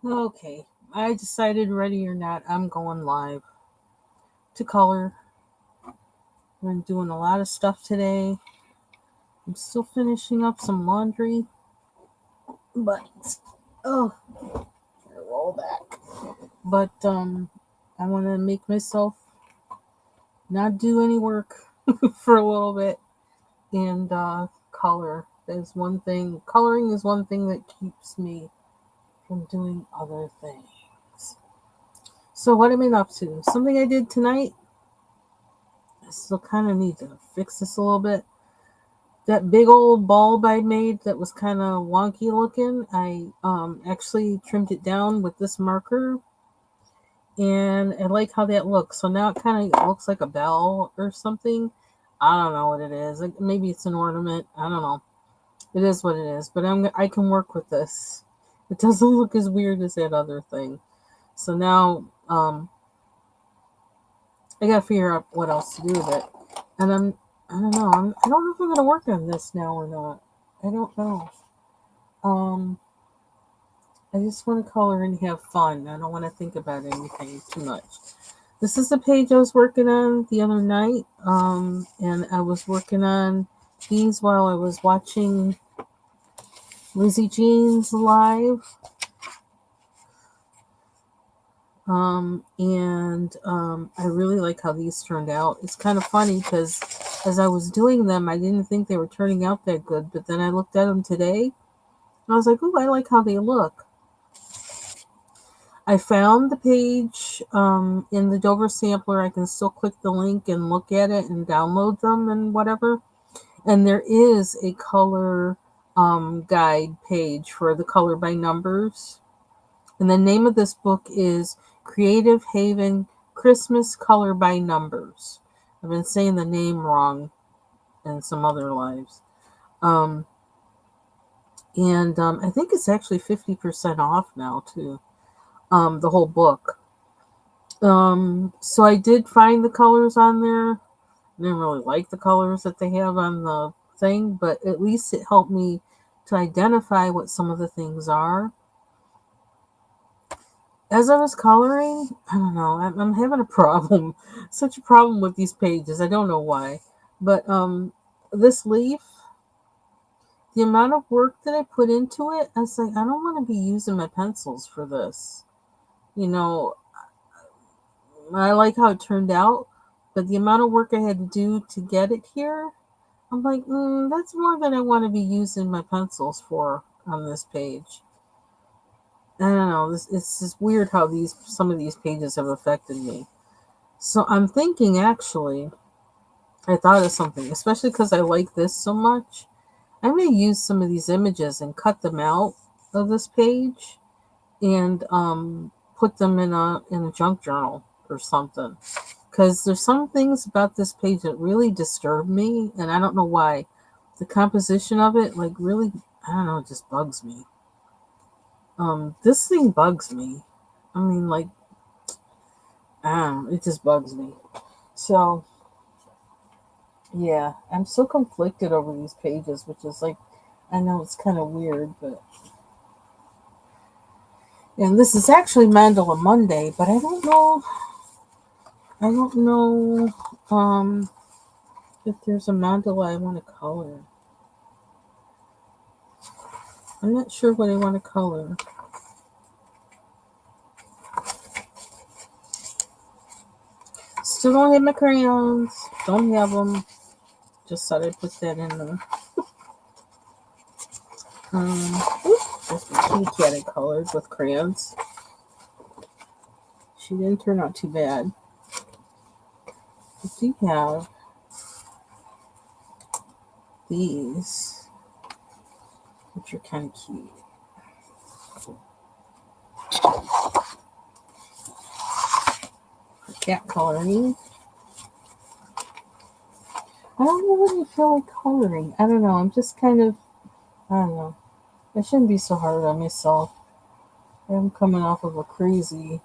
Okay, I decided, ready or not, I'm going live to color. I'm doing a lot of stuff today. I'm still finishing up some laundry, but oh, roll back. But I want to make myself not do any work for a little bit and color. There's one thing. Coloring is one thing that keeps me from doing other things. So what am I up to? Something I did tonight. I still kind of need to fix this a little bit. That big old bulb I made that was kind of wonky looking, I actually trimmed it down with this marker, and I like how that looks. So now it kind of looks like a bell or something. I don't know what it is. Like, maybe it's an ornament. I don't know. It is what it is. But I can work with this. It doesn't look as weird as that other thing. So now I gotta figure out what else to do with it. And I don't know. I don't know if I'm gonna work on this now or not. I don't know. Um, I just want to color and have fun. I don't want to think about anything too much. This is the page I was working on the other night, and I was working on these while I was watching Lizzie Jean's live. I really like how these turned out. It's kind of funny because as I was doing them, I didn't think they were turning out that good, but then I looked at them today, and I was like, "Ooh, I like how they look." I found the page in the Dover Sampler. I can still click the link and look at it and download them and whatever. And there is a color guide page for the color by numbers. And the name of this book is Creative Haven Christmas Color by Numbers. I've been saying the name wrong in some other lives. Um, I think it's actually 50% off now, too, the whole book. So I did find the colors on there. I didn't really like the colors that they have on the thing, but at least it helped me to identify what some of the things are. As I was coloring, I don't know, I'm having a problem, such a problem with these pages. I don't know why, but this leaf, the amount of work that I put into it, I was like, I don't want to be using my pencils for this. You know, I like how it turned out, but the amount of work I had to do to get it here, I'm like, that's more than I want to be using my pencils for on this page. I don't know. It's just weird how some of these pages have affected me. So I'm thinking, actually, I thought of something, especially because I like this so much. I may use some of these images and cut them out of this page and put them in a junk journal or something. Because there's some things about this page that really disturb me, and I don't know why. The composition of it, like, really, I don't know, it just bugs me. This thing bugs me. I mean, like, I don't know, it just bugs me. So, yeah, I'm so conflicted over these pages, which is like, I know it's kind of weird, but. And this is actually Mandala Monday, but I don't know, if there's a mandala I want to color. I'm not sure what I want to color. Still don't have my crayons. Don't have them. Just thought I'd put that in there. There's my kitty cat I colored with crayons. She didn't turn out too bad. I do have these, which are kind of cute. Cat coloring. I don't know what I feel like coloring. I don't know. I'm just kind of, I don't know. I shouldn't be so hard on myself. I'm coming off of a crazy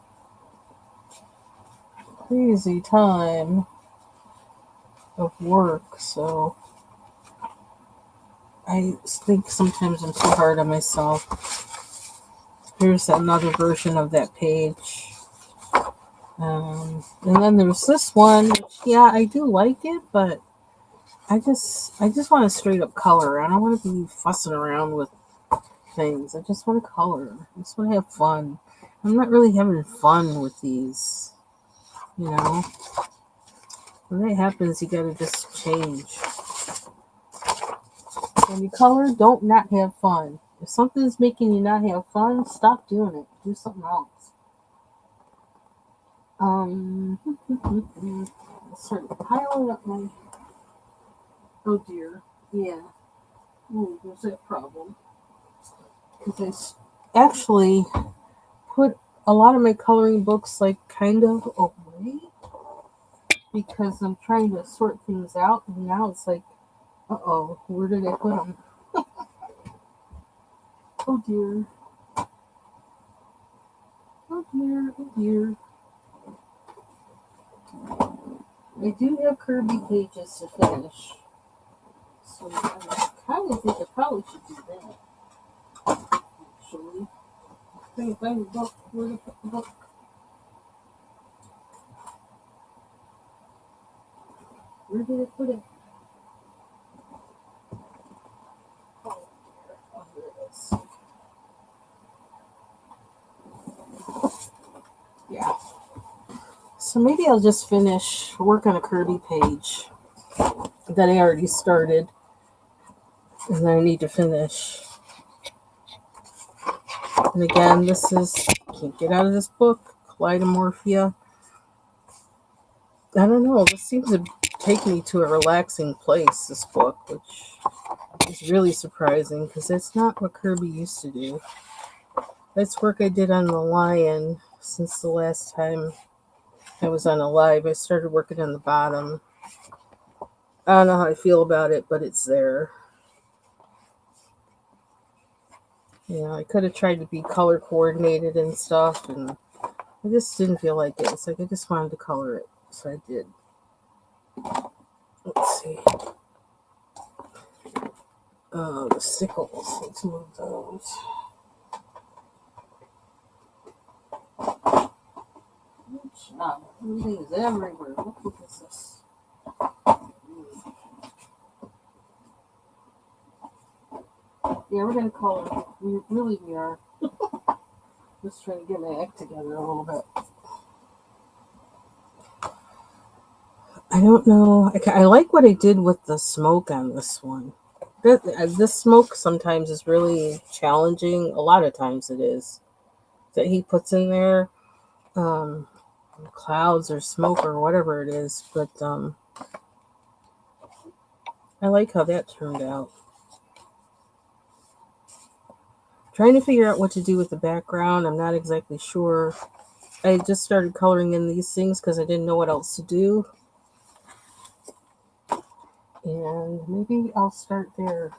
time of work, so I think sometimes I'm too hard on myself. Here's another version of that page. And then there's this one, which, yeah, I do like it, but I just want to straight up color. I don't want to be fussing around with things. I just want to color. I just want to have fun. I'm not really having fun with these, you know. When that happens, you gotta just change. When you color, don't not have fun. If something's making you not have fun, stop doing it. Do something else. Start piling up my. Oh dear. Yeah. Ooh, there's that problem. Because I actually put a lot of my coloring books like kind of away because I'm trying to sort things out, and now it's like, uh-oh, where did I put them? Oh dear. Oh dear. Oh dear. I do have Kirby pages to finish, so I kind of think I probably should do that. Actually, trying to find the book. Where to put the book? Where did I put it? Oh, here it is. Yeah. So maybe I'll just finish work on a Kirby page that I already started, and then I need to finish. And again, this is can't get out of this book, Kaleidamorphia. I don't know. This seems to take me to a relaxing place. This book, which is really surprising because that's not what Kirby used to do. That's work I did on the lion since the last time I was on a live. I started working on the bottom. I don't know how I feel about it, but it's there. You know, I could have tried to be color coordinated and stuff, and I just didn't feel like it. It's like I just wanted to color it, so I did. Let's see. Oh, the sickles. Let's move those. Everything is everywhere. What book is this? Yeah, we're gonna color. We are. Just trying to get my act together a little bit. I don't know. I like what I did with the smoke on this one. This smoke sometimes is really challenging. A lot of times it is. That he puts in there. Clouds or smoke or whatever it is. But I like how that turned out. Trying to figure out what to do with the background. I'm not exactly sure. I just started coloring in these things because I didn't know what else to do. And maybe I'll start there.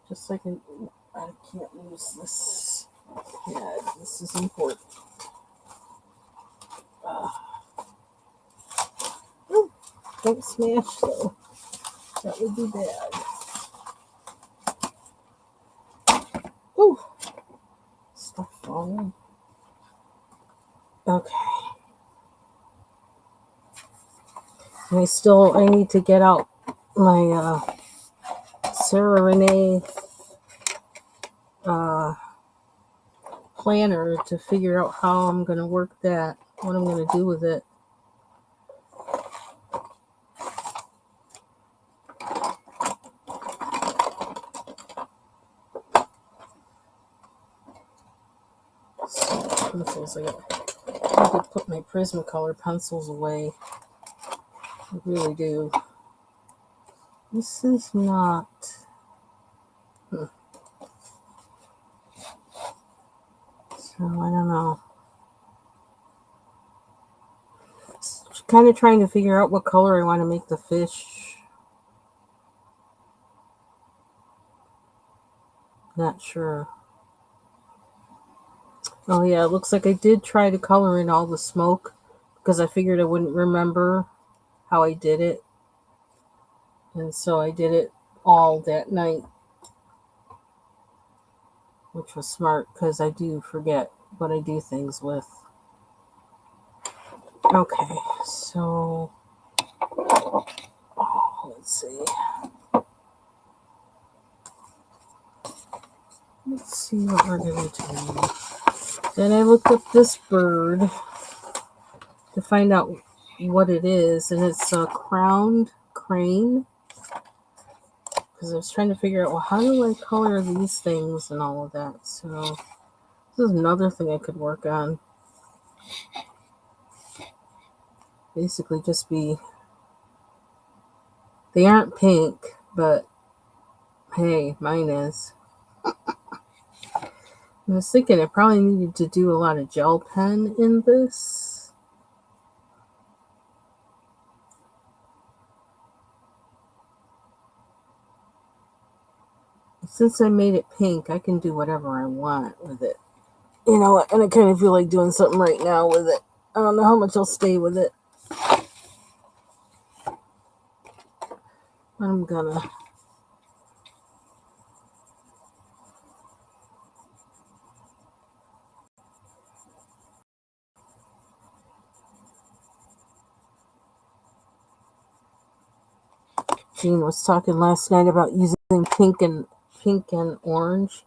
Just so I can't lose this. Yeah, this is important. Don't smash though. That would be bad. Ooh. Stuff falling. Okay. And I need to get out my Sarah Renee planner to figure out how I'm going to work that, what I'm going to do with it. Pencils. I need to put my Prismacolor pencils away. I really do. This is not. So I don't know. Kind of trying to figure out what color I want to make the fish. Not sure. Oh yeah, it looks like I did try to color in all the smoke because I figured I wouldn't remember how I did it. And so I did it all that night. which was smart because I do forget what I do things with. Okay, so let's see. Let's see what we're going to do. Then I looked up this bird to find out what it is, and it's a crowned crane. Because I was trying to figure out, well, how do I color these things and all of that? So this is another thing I could work on. Basically just be, they aren't pink, but hey, mine is. I was thinking I probably needed to do a lot of gel pen in this. Since I made it pink, I can do whatever I want with it. You know, and I kind of feel like doing something right now with it. I don't know how much I'll stay with it. I'm gonna. Jean was talking last night about using pink and orange.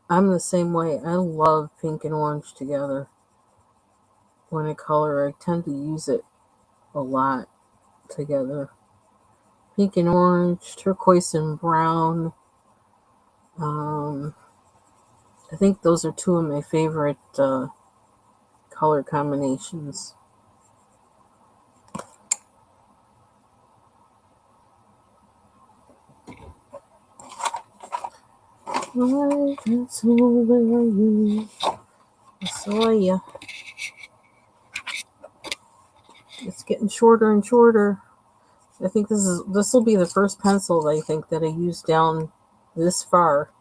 I'm the same way. I love pink and orange together. When I color, I tend to use it a lot together. Pink and orange, turquoise and brown. I think those are two of my favorite color combinations. Why, that's over you. I saw ya. It's getting shorter and shorter. I think this will be the first pencil I think that I use down this far.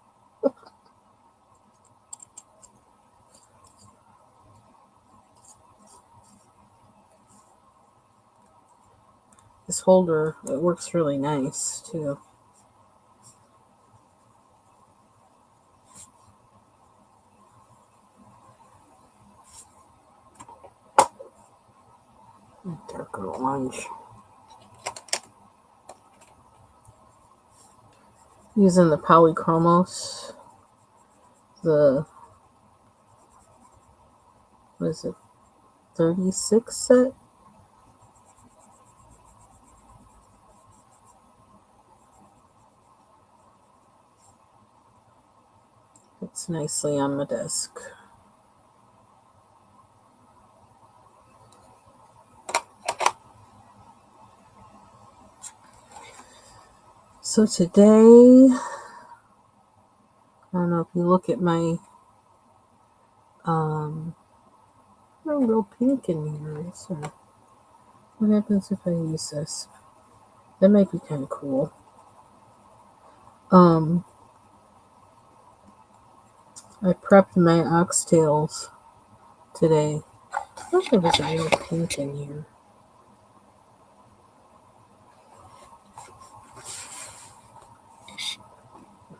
This holder, it works really nice too. Darker orange. Using the Polychromos, the, what is it, 36 set? It's nicely on the desk. So today, I don't know if you look at my, a real pink in here. So what happens if I use this? That might be kind of cool. I prepped my oxtails today. I thought there was a real pink in here.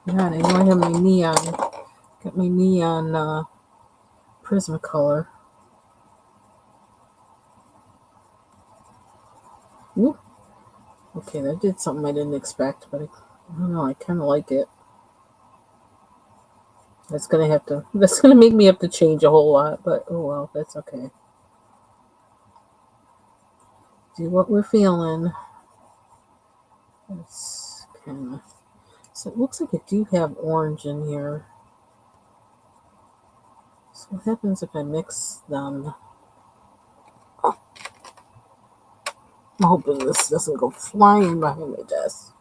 God, I know I have my neon. Got my neon Prismacolor. Ooh. Okay, that did something I didn't expect, but I don't know. I kind of like it. That's gonna make me have to change a whole lot, but oh well, that's okay. Do what we're feeling. It's kind of, so it looks like I do have orange in here. So what happens if I mix them? Oh. I'm hoping this doesn't go flying behind my desk.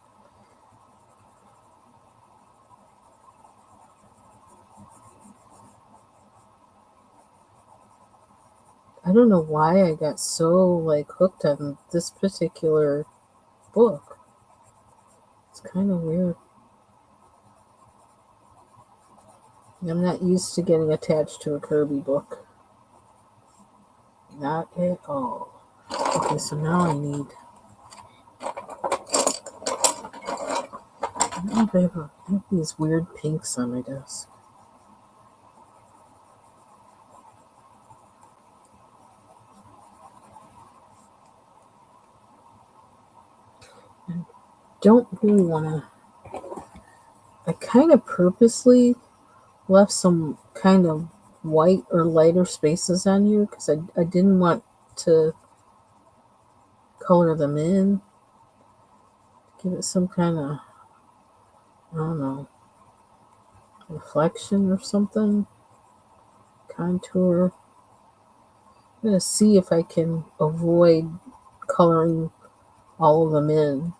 I don't know why I got so hooked on this particular book. It's kind of weird. I'm not used to getting attached to a Kirby book. Not at all. Okay, so now I need. I have these weird pinks on my desk. don't really want to. I kind of purposely left some kind of white or lighter spaces on here because I didn't want to color them in. Give it some kind of, I don't know, reflection or something. Contour. I'm going to see if I can avoid coloring all of them in.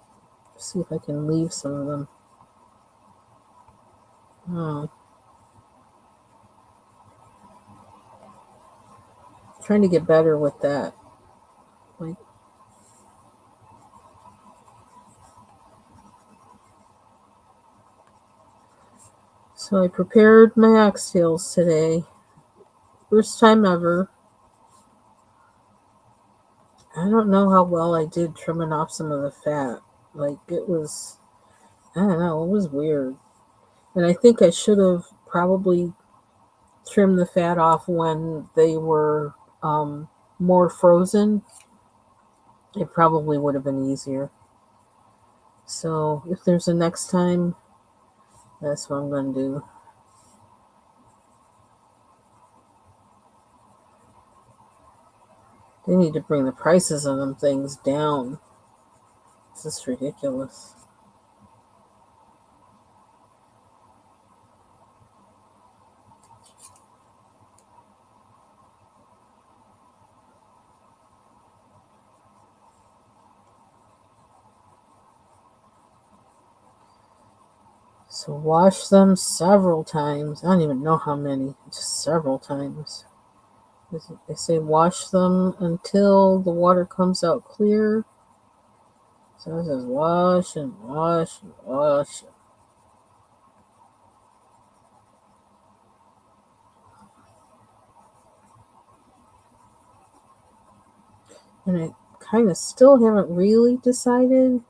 See if I can leave some of them. Oh, trying to get better with that. Like, so I prepared my oxtails today. First time ever. I don't know how well I did trimming off some of the fat. Like, it was, I don't know, it was weird. And I think I should have probably trimmed the fat off when they were more frozen. It probably would have been easier. So if there's a next time, that's what I'm going to do. They need to bring the prices of them things down. This is ridiculous. So wash them several times. I don't even know how many, just several times. They say wash them until the water comes out clear. So it says wash and wash and wash. And I kind of still haven't really decided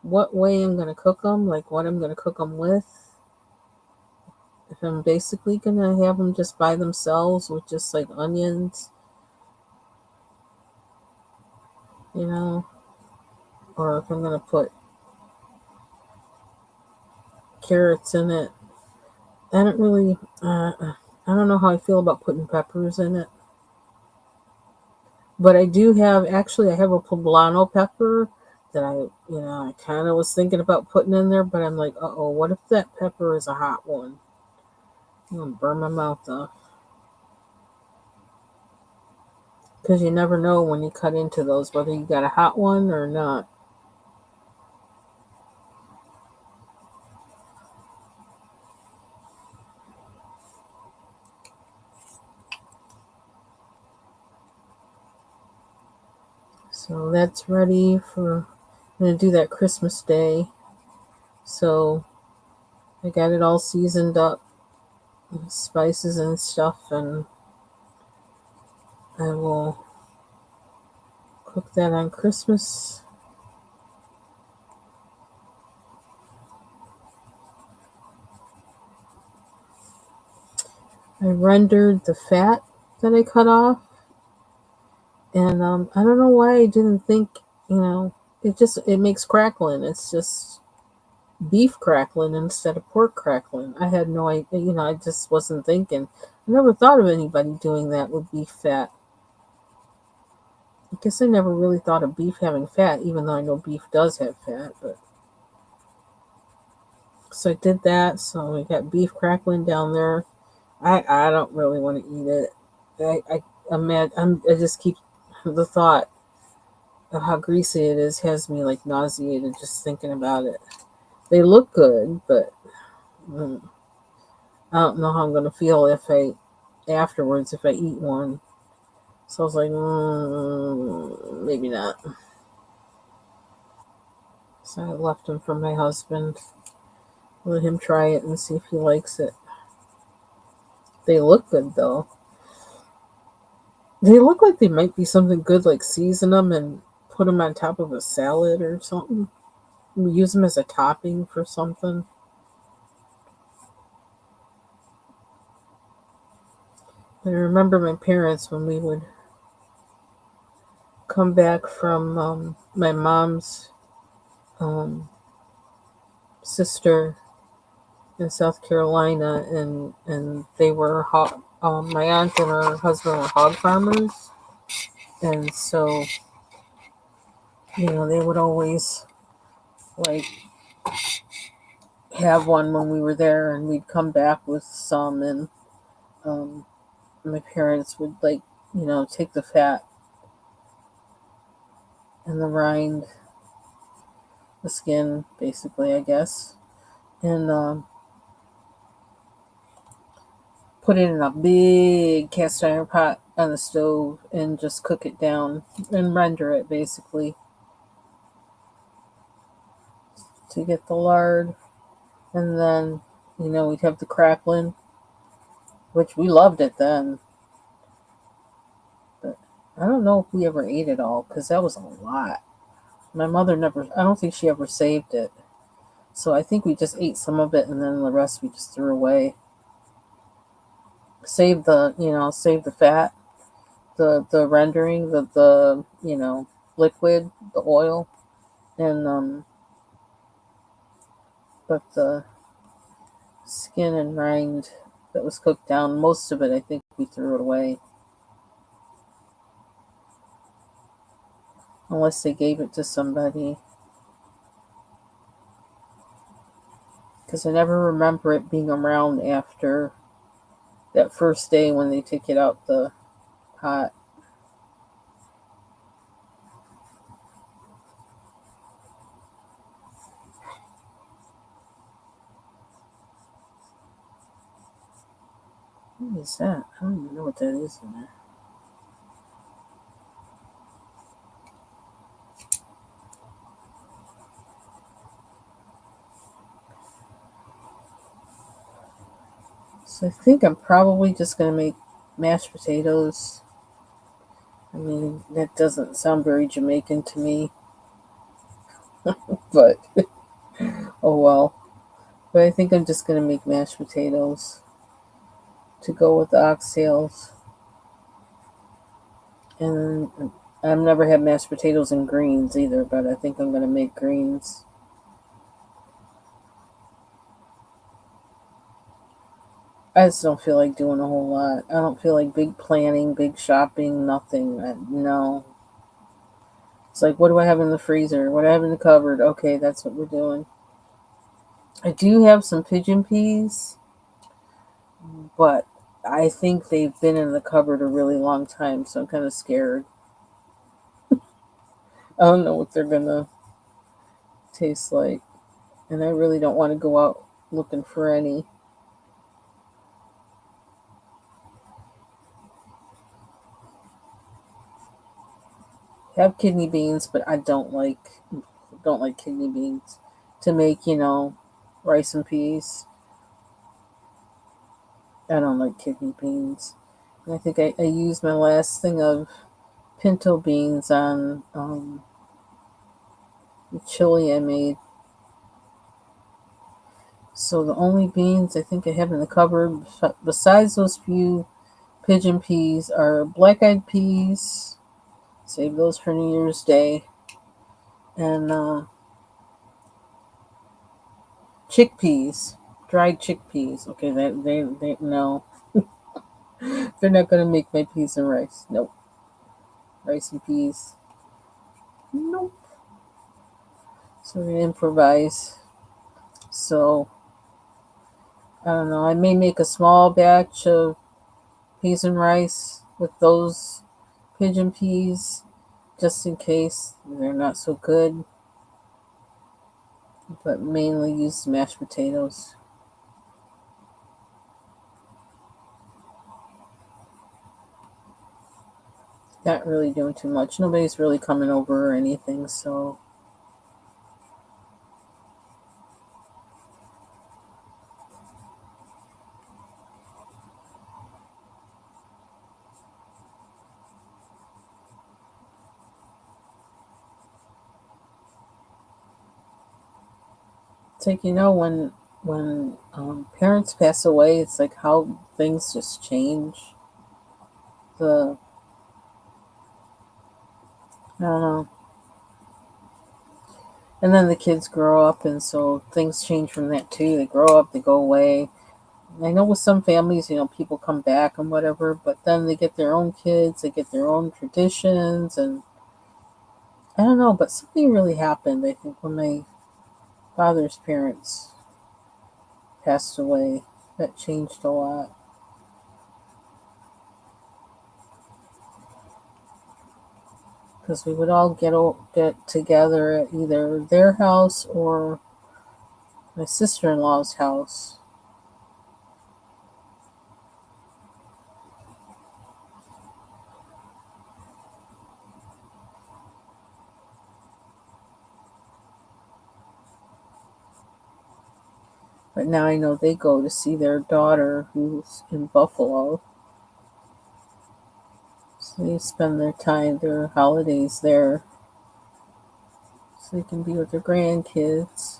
what way I'm going to cook them, like what I'm going to cook them with. If I'm basically going to have them just by themselves with just like onions, you know, or if I'm going to put carrots in it. I don't really, I don't know how I feel about putting peppers in it. But I do have, actually, I have a poblano pepper that I kind of was thinking about putting in there, but I'm like, uh-oh, what if that pepper is a hot one? I'm going to burn my mouth off. Because you never know when you cut into those, whether you got a hot one or not. So that's ready for, I'm going to do that Christmas Day. So I got it all seasoned up, with spices and stuff, and I will cook that on Christmas. I rendered the fat that I cut off, and I don't know why I didn't think, it makes crackling. It's just beef crackling instead of pork crackling. I had no idea, I just wasn't thinking. I never thought of anybody doing that with beef fat. I guess I never really thought of beef having fat, even though I know beef does have fat. But so I did that. So we got beef crackling down there. I don't really want to eat it. I'm mad. I just keep the thought of how greasy it is has me like nauseated just thinking about it. They look good, but mm, I don't know how I'm gonna feel if I afterwards if I eat one. So I was like, maybe not. So I left them for my husband. Let him try it and see if he likes it. They look good though. They look like they might be something good, like season them and put them on top of a salad or something. We use them as a topping for something. I remember my parents when we would come back from my mom's sister in South Carolina, and they were my aunt and her husband were hog farmers, and so they would always like have one when we were there, and we'd come back with some, and um, my parents would take the fat and the rind, the skin, basically, I guess, and put it in a big cast iron pot on the stove and just cook it down and render it basically to get the lard. And then, we'd have the crackling, which we loved it then. But I don't know if we ever ate it all because that was a lot. My mother never, I don't think she ever saved it. So I think we just ate some of it and then the rest we just threw away. Save the fat, the rendering, the liquid, the oil, and but the skin and rind that was cooked down, most of it, I think we threw it away. Unless they gave it to somebody. Because I never remember it being around after that first day when they take it out the pot. What is that? I don't even know what that is in there. So I think I'm probably just going to make mashed potatoes. I mean, that doesn't sound very Jamaican to me, but oh well. But I think I'm just going to make mashed potatoes to go with the oxtails. And I've never had mashed potatoes and greens either, but I think I'm going to make greens. I just don't feel like doing a whole lot. I don't feel like big planning, big shopping, nothing. No. It's like, what do I have in the freezer? What do I have in the cupboard? Okay, that's what we're doing. I do have some pigeon peas, but I think they've been in the cupboard a really long time, so I'm kind of scared. I don't know what they're going to taste like, and I really don't want to go out looking for any. Have kidney beans, but I don't like kidney beans to make, rice and peas. I don't like kidney beans. And I think I used my last thing of pinto beans on the chili I made. So the only beans I think I have in the cupboard besides those few pigeon peas are black eyed peas. Save those for New Year's Day. And chickpeas, dried chickpeas. Okay, they no, they're not gonna make my peas and rice. Nope, rice and peas. Nope. So we improvise. So I don't know. I may make a small batch of peas and rice with those pigeon peas, just in case they're not so good. But mainly use mashed potatoes. Not really doing too much. Nobody's really coming over or anything, so it's like when parents pass away, it's like how things just change. The I don't know. And then the kids grow up, and so things change from that too. They grow up, they go away. I know with some families, people come back and whatever, but then they get their own kids, they get their own traditions, and I don't know, but something really happened, I think, when my father's parents passed away. That changed a lot. Because we would all get together at either their house or my sister-in-law's house. But now I know they go to see their daughter who's in Buffalo. So they spend their time, their holidays there, so they can be with their grandkids.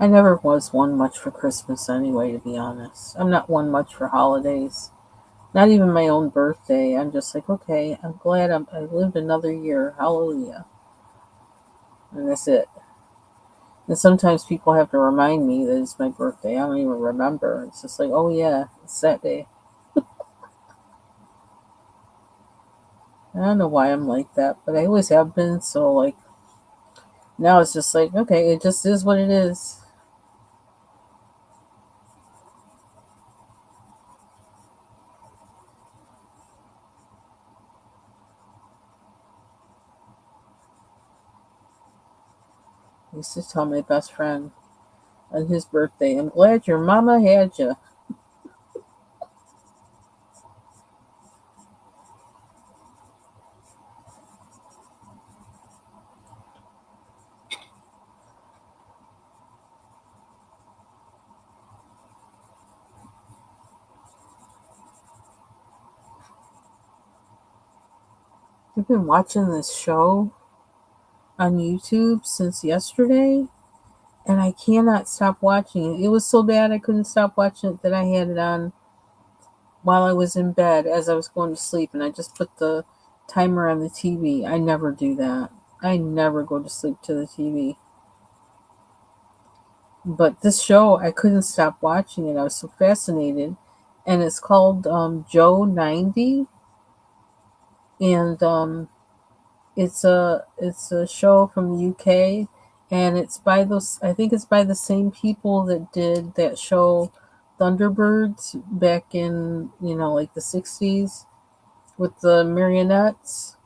I never was one much for Christmas anyway, to be honest. I'm not one much for holidays. Not even my own birthday. I'm just like, okay, I'm glad I lived another year. Hallelujah. And that's it. And sometimes people have to remind me that it's my birthday. I don't even remember. It's just like, oh yeah, it's that day. I don't know why I'm like that, but I always have been. So like now it's just like, okay, it just is what it is. I used to tell my best friend on his birthday, I'm glad your mama had you. I've been watching this show on YouTube since yesterday, and I cannot stop watching it. It was so bad I couldn't stop watching it that I had it on while I was in bed as I was going to sleep, and I just put the timer on the TV. I never do that. I never go to sleep to the TV. But this show, I couldn't stop watching it. I was so fascinated, and it's called Joe 90, and it's a show from the UK, and it's by those. I think it's by the same people that did that show Thunderbirds back in like the 60s with the marionettes.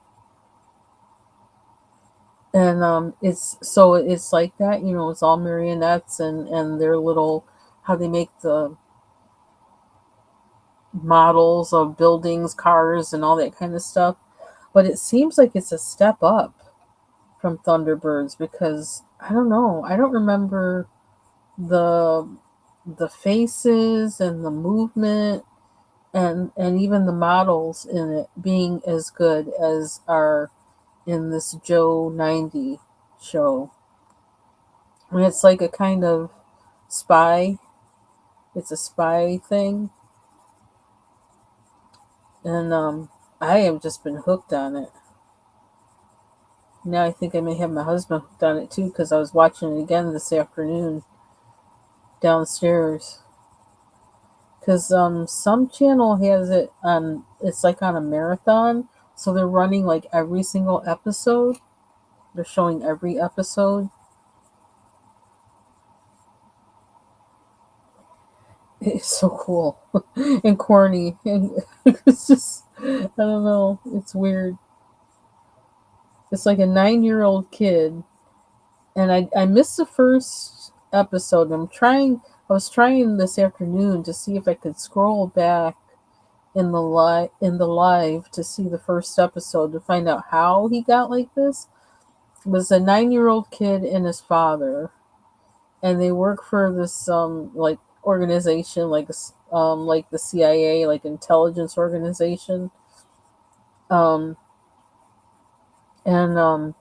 And it's like that, it's all marionettes and their little how they make the models of buildings, cars, and all that kind of stuff. But it seems like it's a step up from Thunderbirds because I don't know, I don't remember the the faces and the movement and even the models in it being as good as are in this Joe 90 show. And it's like a kind of spy. It's a spy thing, and I have just been hooked on it. Now I think I may have my husband hooked on it too because I was watching it again this afternoon downstairs. Because some channel has it on. It's like on a marathon, so they're running like every single episode. They're showing every episode. It's so cool and corny, and it's just I don't know. It's weird. It's like a 9-year-old kid, and I missed the first episode. I was trying this afternoon to see if I could scroll back in the live to see the first episode to find out how he got like this. It was a 9-year-old kid and his father, and they work for this like organization like the CIA, like intelligence organization. Um and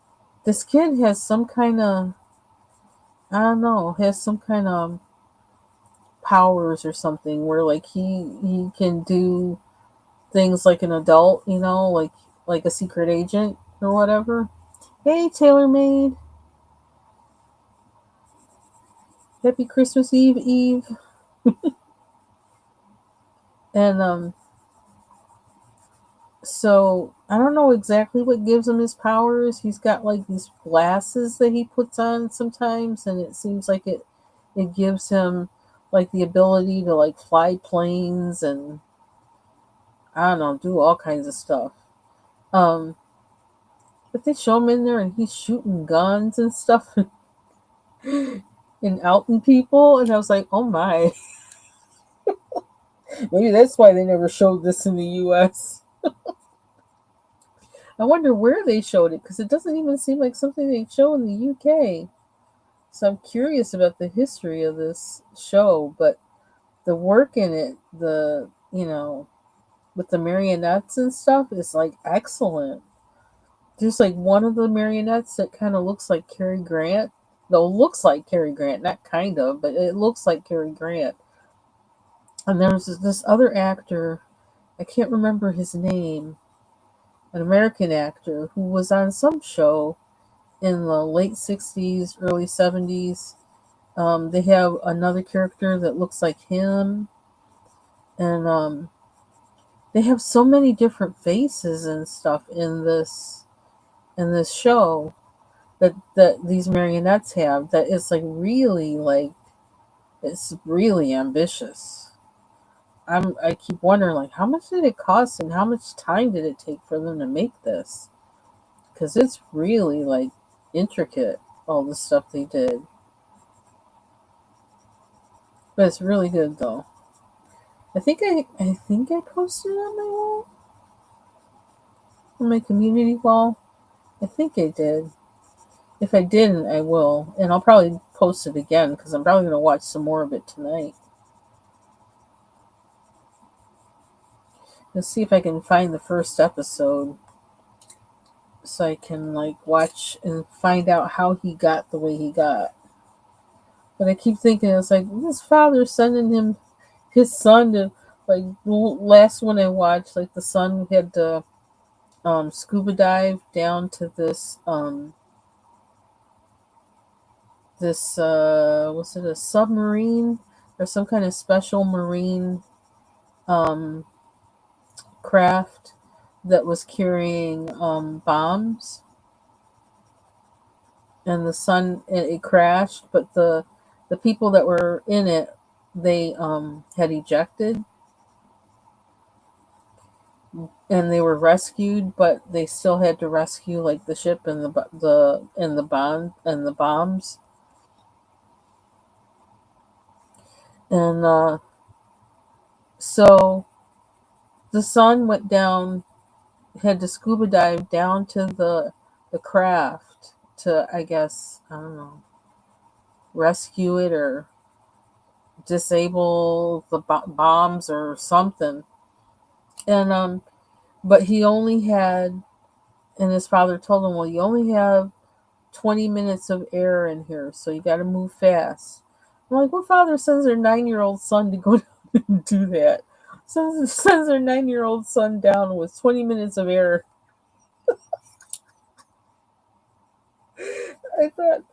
this kid has some kind of, I don't know, has some kind of powers or something where like he can do things like an adult, like a secret agent. or whatever. Hey, TaylorMade. Happy Christmas Eve, Eve. And so I don't know exactly what gives him his powers. He's got like these glasses that he puts on sometimes, and it seems like it gives him like the ability to like fly planes and I don't know, do all kinds of stuff. Um, but they show him in there and he's shooting guns and stuff and outing people, and I was like, oh my, maybe that's why they never showed this in the U.S. I wonder where they showed it because it doesn't even seem like something they show in the UK. So I'm curious about the history of this show, but the work in it, the with the marionettes and stuff is like excellent. There's like one of the marionettes that kind of looks like Cary Grant. Though looks like Cary Grant, not kind of, but it looks like Cary Grant. And there's this other actor, I can't remember his name, an American actor who was on some show in the late 60s, early 70s. They have another character that looks like him, and they have so many different faces and stuff in this show that these marionettes have that it's like really like it's really ambitious. I keep wondering like how much did it cost and how much time did it take for them to make this? Because it's really like intricate all the stuff they did, but it's really good though. I think I posted it on my wall, on my community wall. I think I did. If I didn't, I will, and I'll probably post it again because I'm probably gonna watch some more of it tonight. Let's see if I can find the first episode so I can like watch and find out how he got the way he got. But I keep thinking it's like his father sending him his son to like last one I watched, like the son had to scuba dive down to this was it a submarine or some kind of special marine um craft that was carrying bombs, and the sun it crashed, but the people that were in it, they had ejected and they were rescued, but they still had to rescue like the ship and the bombs. And so the son went down, had to scuba dive down to the craft to, I guess, I don't know, rescue it or disable the bombs or something. And but he only had, and his father told him, well, you only have 20 minutes of air in here, so you got to move fast. I'm like, what father sends their 9-year-old son to go down and do that? Sends their 9-year-old son down with 20 minutes of air. I thought,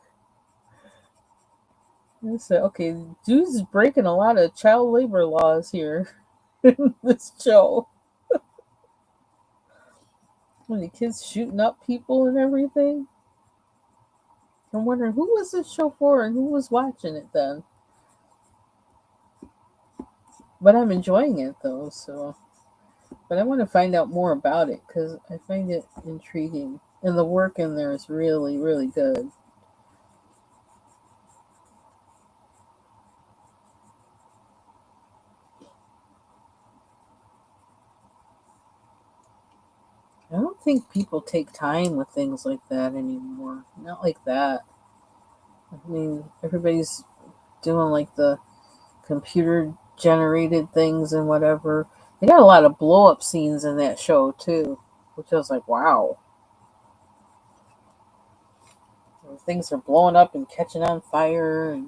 I said, okay, dude's breaking a lot of child labor laws here in this show. When the kids shooting up people and everything. I'm wondering who was this show for and who was watching it then. But I'm enjoying it though, so. But I want to find out more about it because I find it intriguing. And the work in there is really, really good. I don't think people take time with things like that anymore. Not like that. I mean, everybody's doing like the computer generated things and whatever. They got a lot of blow up scenes in that show too, which I was like, wow. Things are blowing up and catching on fire.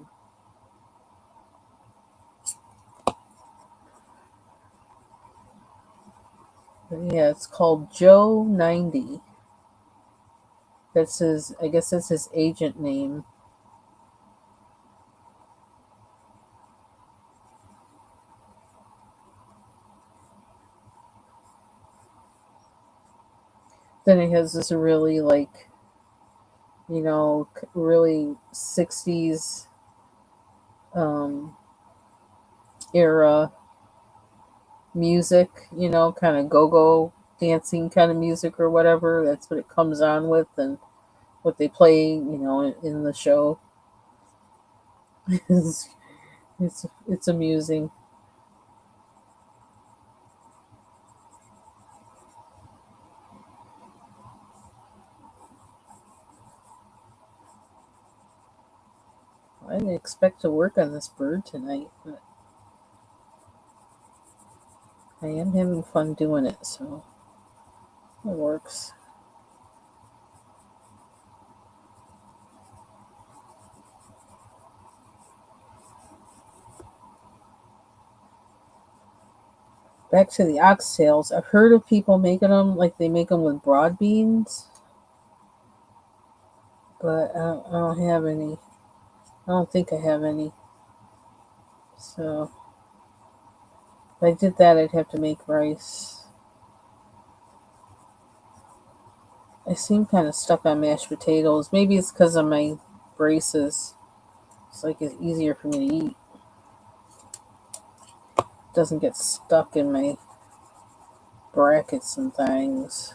And yeah, it's called Joe 90. That's his. I guess that's his agent name. Then it has this really like really 60s um, era music. Kind of go-go dancing kind of music or whatever. That's what it comes on with, and what they play. In the show. it's it's amusing. I didn't expect to work on this bird tonight, but I am having fun doing it, so it works. Back to the oxtails. I've heard of people making them like they make them with broad beans, but I don't have any. I don't think I have any. So if I did that, I'd have to make rice. I seem kind of stuck on mashed potatoes. Maybe it's because of my braces. It's like it's easier for me to eat. It doesn't get stuck in my brackets and things.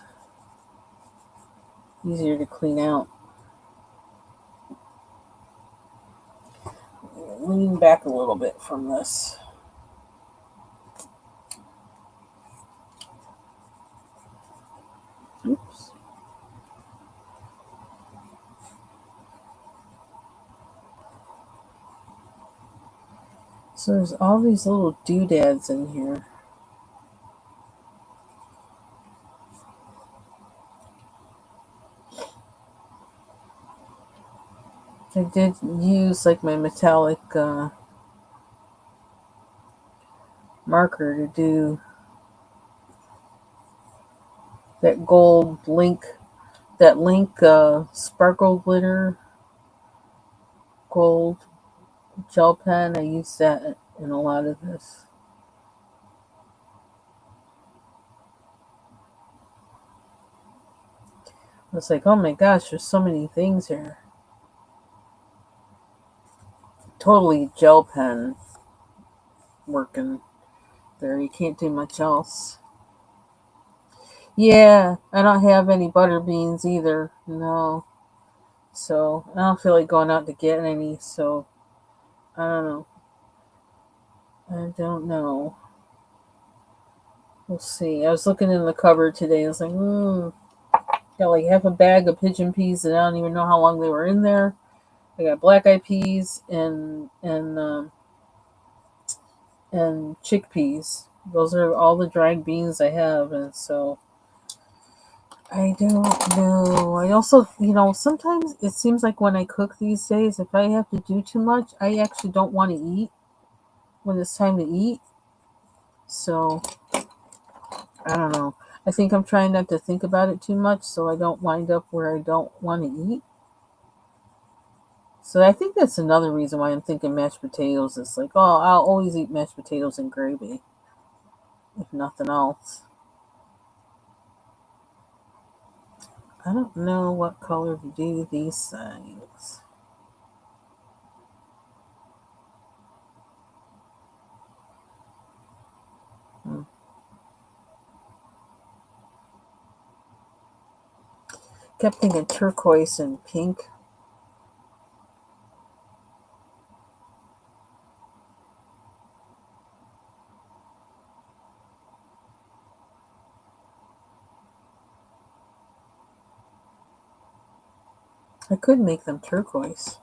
Easier to clean out. Lean back a little bit from this. Oops. So there's all these little doodads in here. I did use like my metallic marker to do that gold link, that link sparkle glitter gold gel pen. I use that in a lot of this. I was like, oh my gosh, there's so many things here. Totally gel pen working there. You can't do much else. Yeah, I don't have any butter beans either. No. So I don't feel like going out to get any. So I don't know. I don't know. We'll see. I was looking in the cupboard today. I was like, got like half a bag of pigeon peas, and I don't even know how long they were in there. I got black eyed peas and chickpeas. Those are all the dried beans I have, and so I don't know. I also, sometimes it seems like when I cook these days, if I have to do too much, I actually don't want to eat when it's time to eat. So I don't know. I think I'm trying not to think about it too much so I don't wind up where I don't want to eat. So I think that's another reason why I'm thinking mashed potatoes. It's like, oh, I'll always eat mashed potatoes and gravy, if nothing else. I don't know what color to do these things. Hmm. Kept thinking turquoise and pink. I could make them turquoise.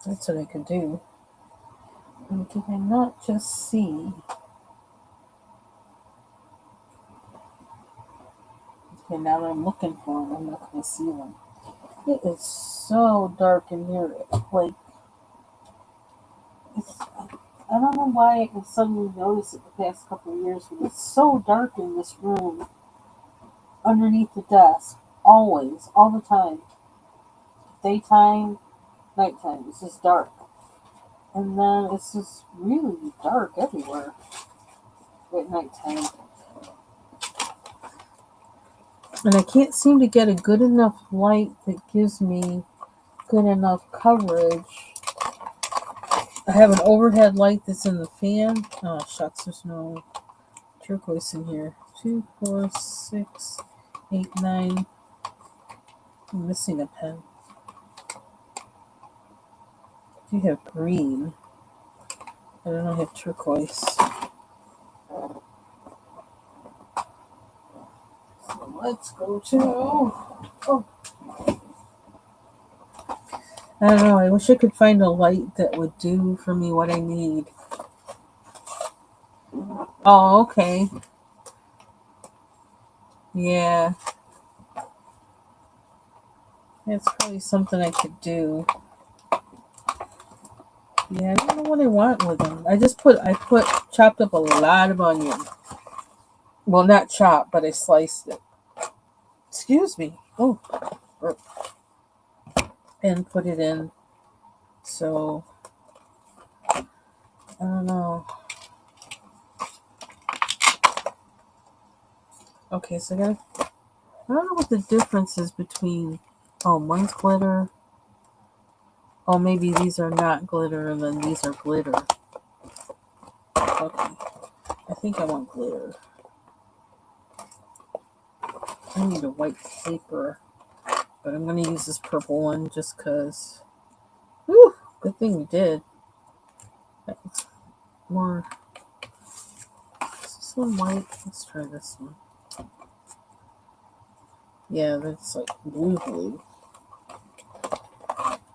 That's what I could do. And did I not just see? Okay, now that I'm looking for them, I'm not going to see them. It is so dark in here. Like, I don't know why I suddenly noticed it the past couple of years, but it's so dark in this room underneath the desk. Always, all the time. Daytime, nighttime. It's just dark. And then it's just really dark everywhere at nighttime. And I can't seem to get a good enough light that gives me good enough coverage. I have an overhead light that's in the fan. Oh, shucks, there's no turquoise in here. 2, 4, 6, 8, 9. I'm missing a pen. You have green. I don't have turquoise. So let's go to. Oh. I don't know. I wish I could find a light that would do for me what I need. Oh, okay. Yeah. That's probably something I could do. Yeah, I don't know what I want with them. I chopped up a lot of onion. Well, not chopped, but I sliced it. Excuse me. Oh, and put it in. So, I don't know. Okay, so I don't know what the difference is between. Oh, one's glitter. Oh, maybe these are not glitter and then these are glitter. Okay. I think I want glitter. I need a white paper. But I'm going to use this purple one just because. Whew! Good thing we did. That looks more. Is this one white? Let's try this one. Yeah, that's like blue.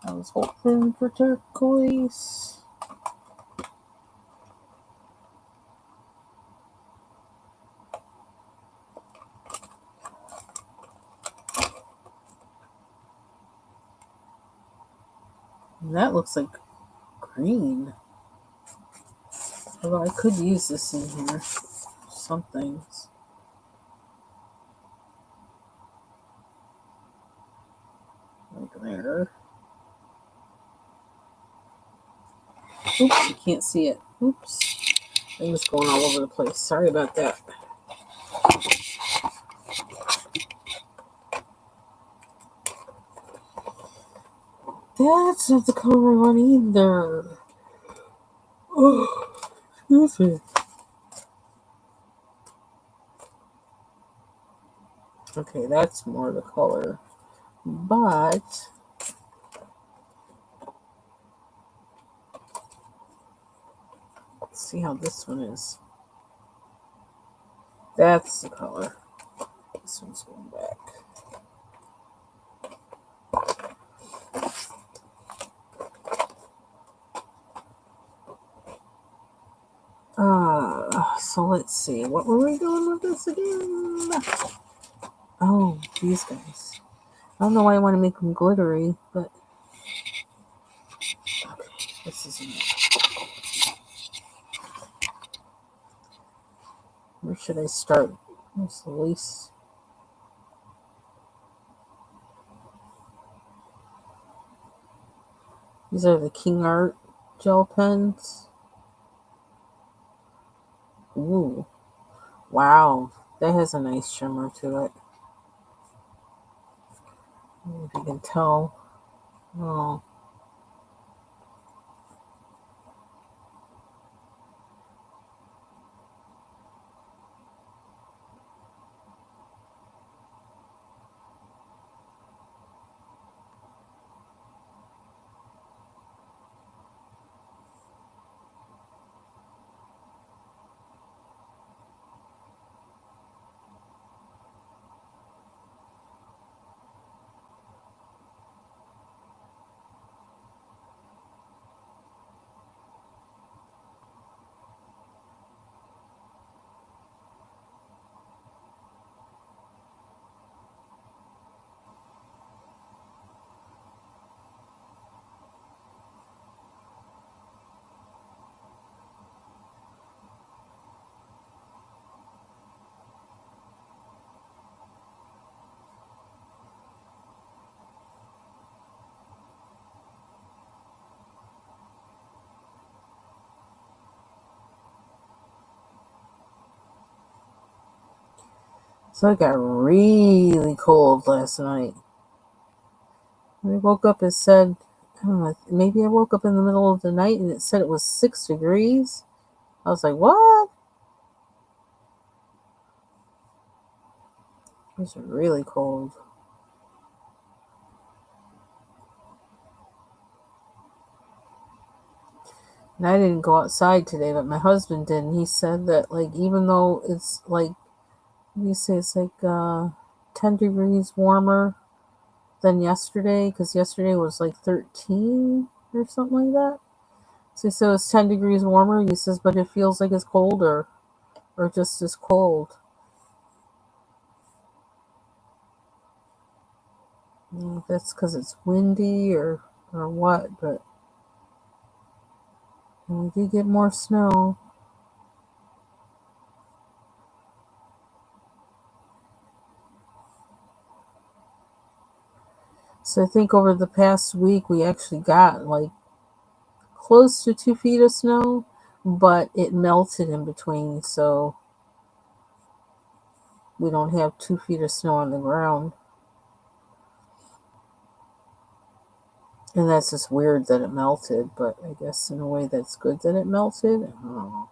I was hoping for turquoise. And that looks like green. Although I could use this in here. Some things. Like there. Oops, you can't see it. Oops. It was going all over the place. Sorry about that. That's not the color I want either. Oh, excuse me. Okay, that's more the color. But let's see how this one is. That's the color. This one's going back. So let's see. What were we doing with this again? Oh, these guys. I don't know why I want to make them glittery, but okay, this isn't it. Where should I start? Where's the least? These are the King Art gel pens. Ooh, wow, that has a nice shimmer to it. I don't know if you can tell. Oh. So it got really cold last night. When I woke up, it said, I don't know, maybe I woke up in the middle of the night and it said it was 6 degrees. I was like, what? It was really cold. And I didn't go outside today, but my husband did. And he said that, like, even though it's like, you say it's like 10 degrees warmer than yesterday, because yesterday was like 13 or something like that. So he said it's 10 degrees warmer. He says, but it feels like it's colder or just as cold. I don't know if that's because it's windy or what, but we did get more snow. So I think over the past week we actually got like close to 2 feet of snow, but it melted in between, so we don't have 2 feet of snow on the ground. And that's just weird that it melted, but I guess in a way that's good that it melted. I don't know.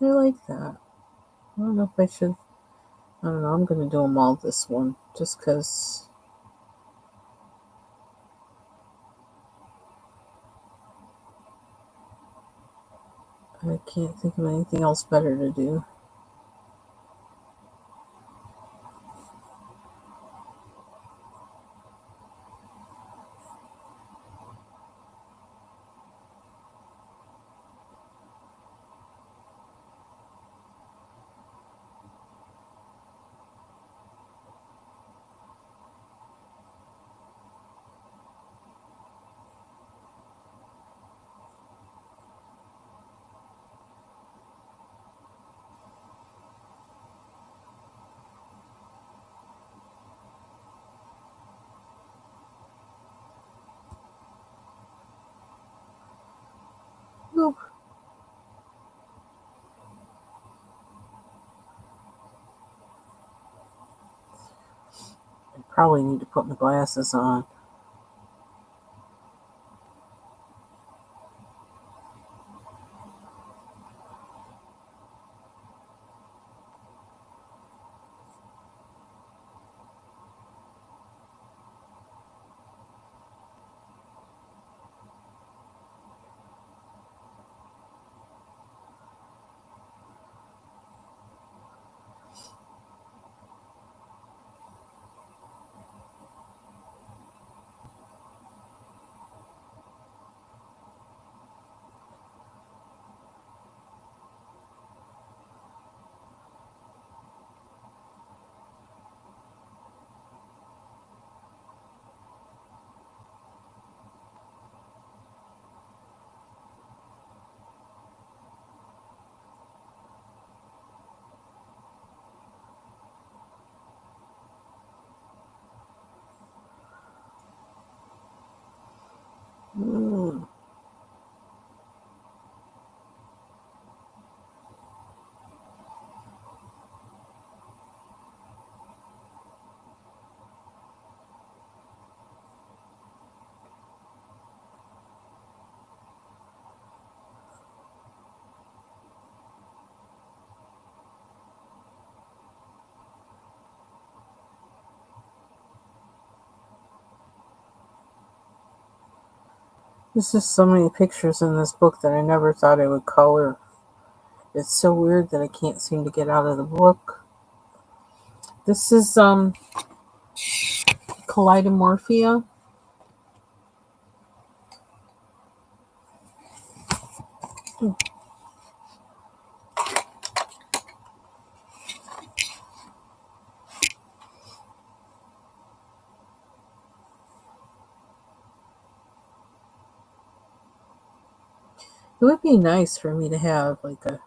I like that. I don't know if I should. I don't know. I'm going to do them all this one just because I can't think of anything else better to do. Oop. I probably need to put my glasses on. Mm. There's just so many pictures in this book that I never thought I would color. It's so weird that I can't seem to get out of the book. This is Kaleidomorphia. It would be nice for me to have like a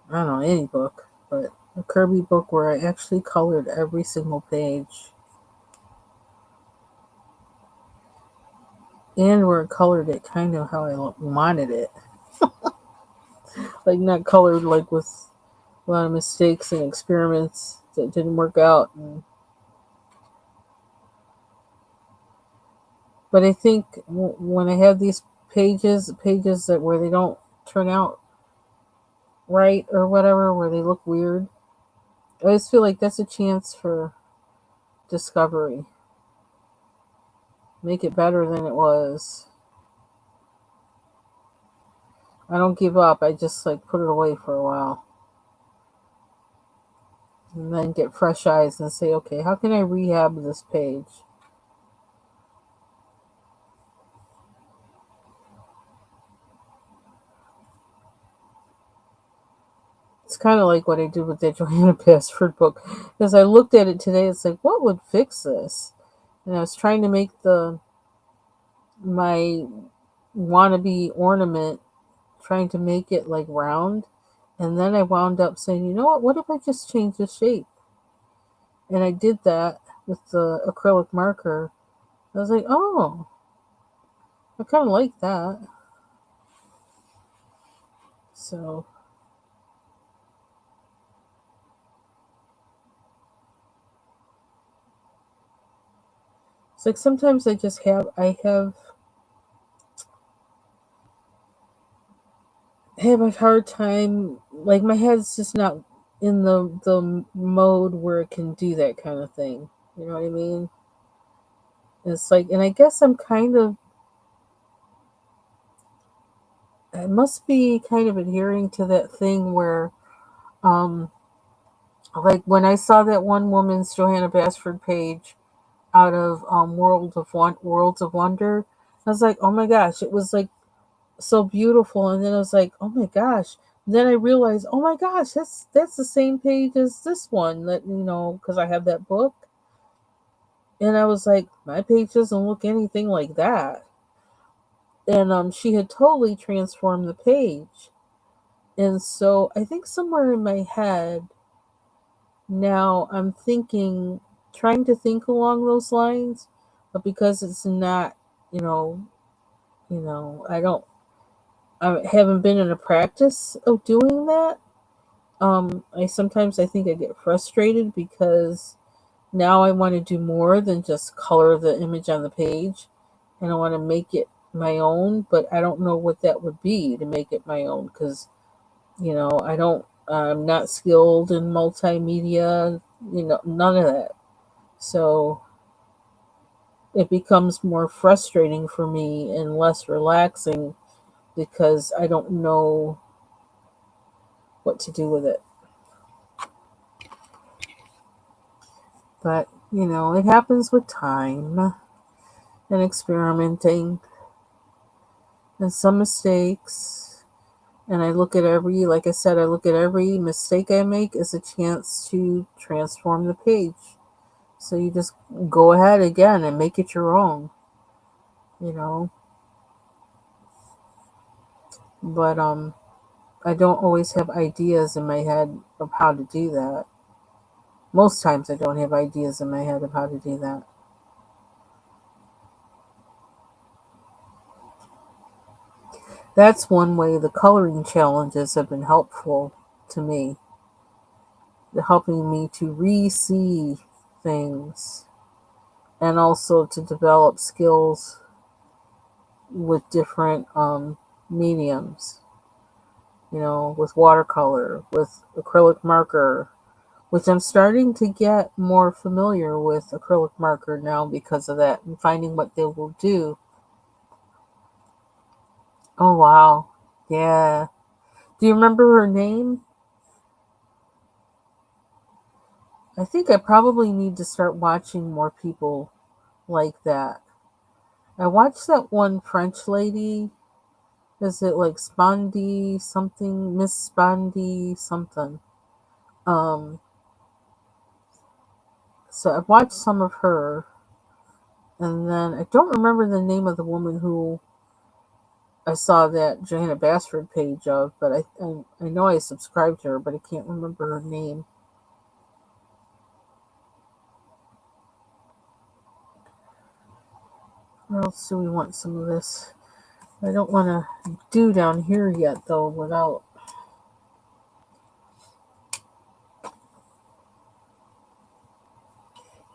I don't know, any book, but a Kirby book where I actually colored every single page. And where I colored it kind of how I wanted it. Like, not colored like with a lot of mistakes and experiments that didn't work out. But I think when I have these pages that where they don't turn out right or whatever, where they look weird, I always feel like that's a chance for discovery. Make it better than it was. I don't give up. I just like put it away for a while. And then get fresh eyes and say, okay, how can I rehab this page? It's kind of like what I did with that Johanna Passford book. Because I looked at it today, it's like, what would fix this? And I was trying to make my wannabe ornament, trying to make it like round. And then I wound up saying, you know what if I just change the shape? And I did that with the acrylic marker. I was like, oh, I kind of like that. So it's like sometimes I have a hard time, like my head's just not in the mode where it can do that kind of thing. You know what I mean? It's like, and I guess I must be kind of adhering to that thing where, um, like when I saw that one woman's Johanna Basford page out of Worlds of Wonder, I was like, oh my gosh, it was like so beautiful. And then I was like, oh my gosh. And then I realized, oh my gosh, that's the same page as this one, that because I have that book. And I was like, my page doesn't look anything like that. And she had totally transformed the page. And so I think somewhere in my head now I'm thinking, trying to think along those lines, but because it's not, you know, I haven't been in a practice of doing that. I think I get frustrated because now I want to do more than just color the image on the page, and I want to make it my own, but I don't know what that would be to make it my own because I'm not skilled in multimedia, none of that. So it becomes more frustrating for me and less relaxing because I don't know what to do with it. But, it happens with time and experimenting and some mistakes. And like I said, I look at every mistake I make as a chance to transform the page. So you just go ahead again and make it your own, you know. But I don't always have ideas in my head of how to do that. Most times I don't have ideas in my head of how to do that. That's one way the coloring challenges have been helpful to me, helping me to re-see things and also to develop skills with different mediums, with watercolor, with acrylic marker, which I'm starting to get more familiar with acrylic marker now because of that and finding what they will do. Oh, wow. Yeah. Do you remember her name? I think I probably need to start watching more people like that. I watched that one French lady. Is it like Spondy something? Miss Spondy something. Um, so I've watched some of her, and then I don't remember the name of the woman who I saw that Johanna Basford page of, but I know I subscribed to her, but I can't remember her name. Where else do we want some of this? I don't want to do down here yet, though, without.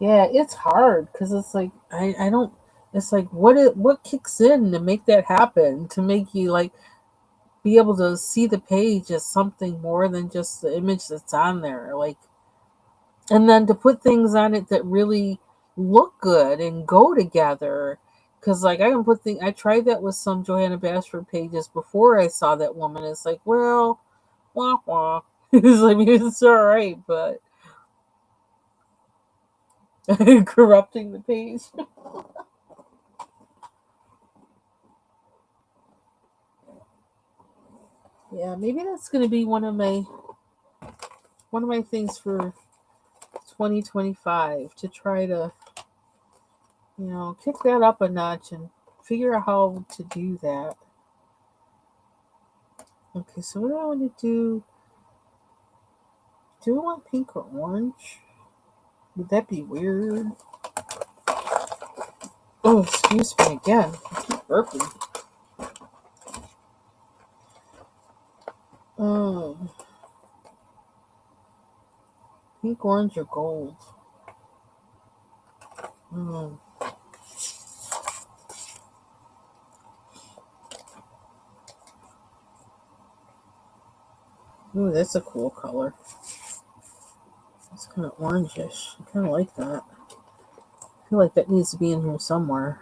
Yeah, it's hard because it's like I don't. It's like what kicks in to make that happen, to make you like be able to see the page as something more than just the image that's on there, like, and then to put things on it that really look good and go together. Because like I can put things. I tried that with some Johanna Bashford pages before I saw that woman. It's like, well, wah wah. It's like it's all right, but corrupting the page. Yeah, maybe that's gonna be one of my things for 2025, to try to kick that up a notch and figure out how to do that. Okay, so what do I want to do? Do I want pink or orange? Would that be weird? Oh, excuse me again. I keep burping. Um, Pink, orange, or gold? Um, Ooh, that's a cool color. It's kind of orangish. I kind of like that. I feel like that needs to be in here somewhere.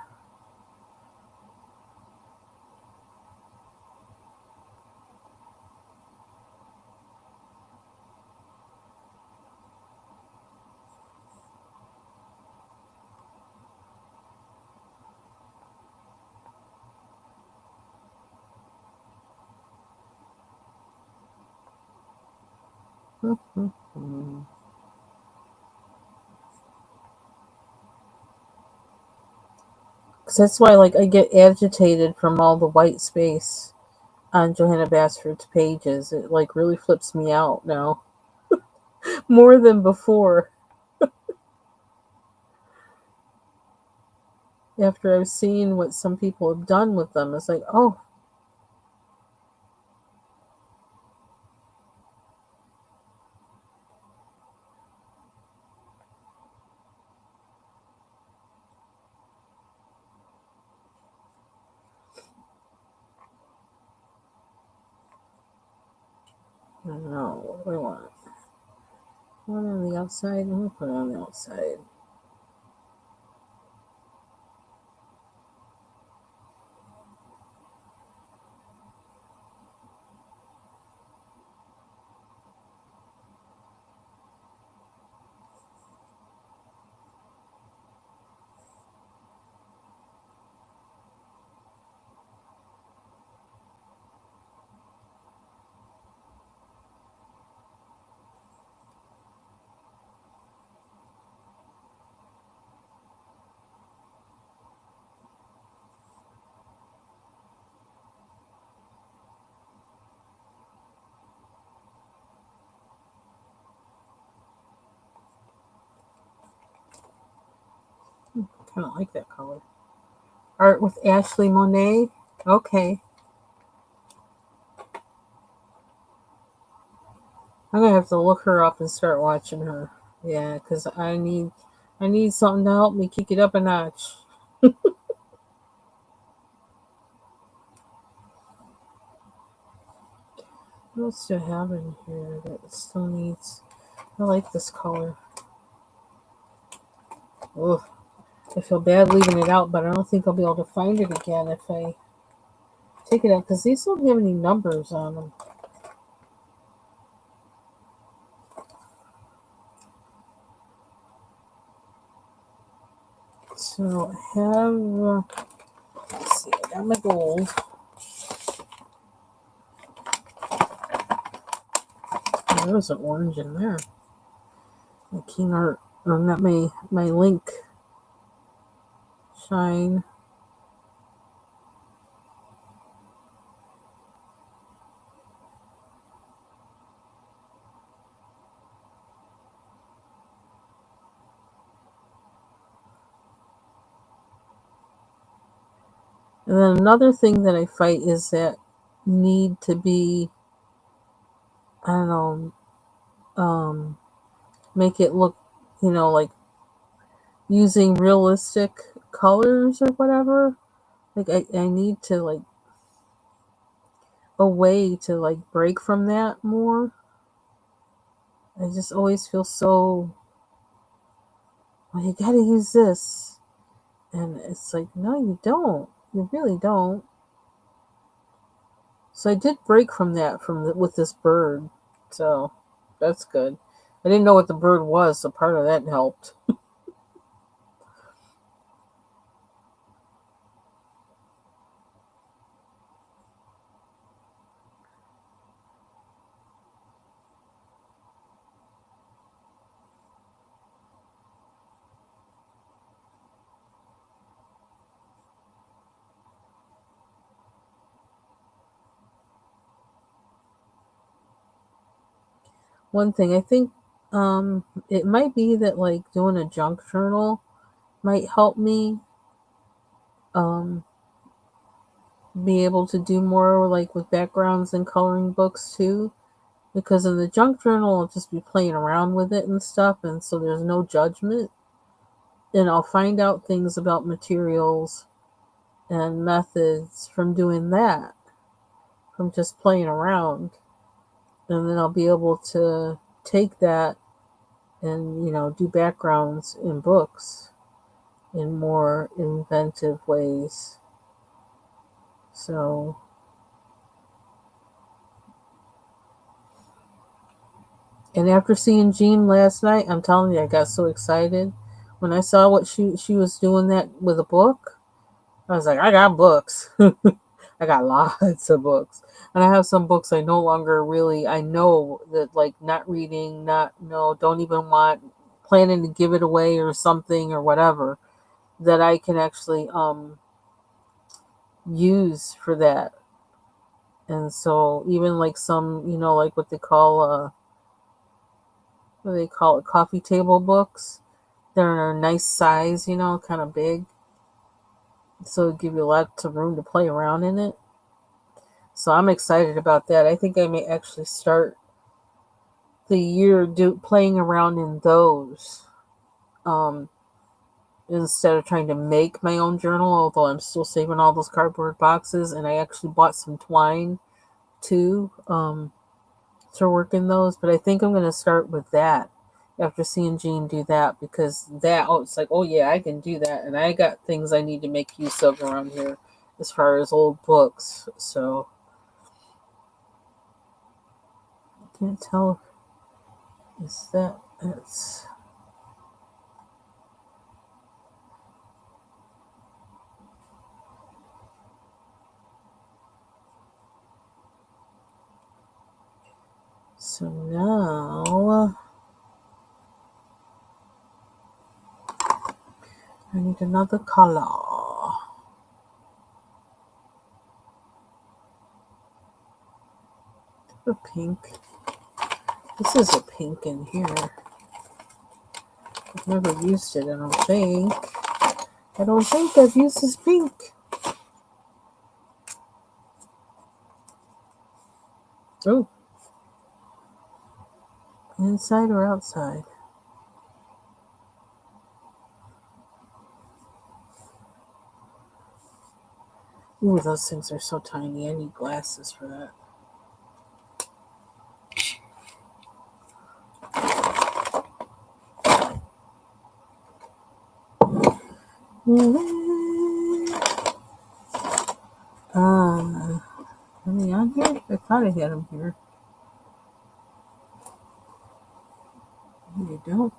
Because that's why, like, I get agitated from all the white space on Johanna Basford's pages. It like really flips me out now, more than before. After I've seen what some people have done with them, it's like, oh, no, what do I want? One on the outside. I'm gonna put it on the outside. Kind of like that color. Art with Ashley Monet. Okay, I'm gonna have to look her up and start watching her. Yeah, because I need something to help me kick it up a notch. What else do I have in here that still needs? I like this color. Ugh. I feel bad leaving it out, but I don't think I'll be able to find it again if I take it out, because these don't have any numbers on them. So I have, let's see, I got my gold. Oh, there was an orange in there. My King Art, or not my Link Shine. And then another thing that I fight is that need to be, I don't know, make it look, like using realistic colors or whatever. Like I need to like a way to like break from that more. I just always feel so, well, you gotta use this. And it's like, no, you don't. You really don't. So I did break from that with this bird. So that's good. I didn't know what the bird was, so part of that helped. One thing I think it might be that like doing a junk journal might help me um be able to do more like with backgrounds and coloring books too. Because in the junk journal I'll just be playing around with it and stuff, and so there's no judgment. And I'll find out things about materials and methods from doing that, from just playing around. And then I'll be able to take that and, do backgrounds in books in more inventive ways. So, and after seeing Jean last night, I'm telling you, I got so excited when I saw what she was doing that with a book. I was like, I got books. I got lots of books. And I have some books I no longer really, I know that like not reading, not, no, don't even want, planning to give it away or something or whatever, that I can actually use for that. And so even like some, like what they call it, coffee table books. They're a nice size, kind of big. So it give you lots of room to play around in it. So I'm excited about that. I think I may actually start the year playing around in those, um, instead of trying to make my own journal. Although I'm still saving all those cardboard boxes, and I actually bought some twine too, to work in those. But I think I'm going to start with that after seeing Jean do that, because it's like, oh yeah, I can do that, and I got things I need to make use of around here as far as old books. So I can't tell. Is that it's so now I need another color. A pink. This is a pink in here. I've never used it, I don't think. I don't think I've used this pink. Oh, inside or outside? Ooh, those things are so tiny. I need glasses for that. Are they on here? I thought I had them here. Maybe I don't.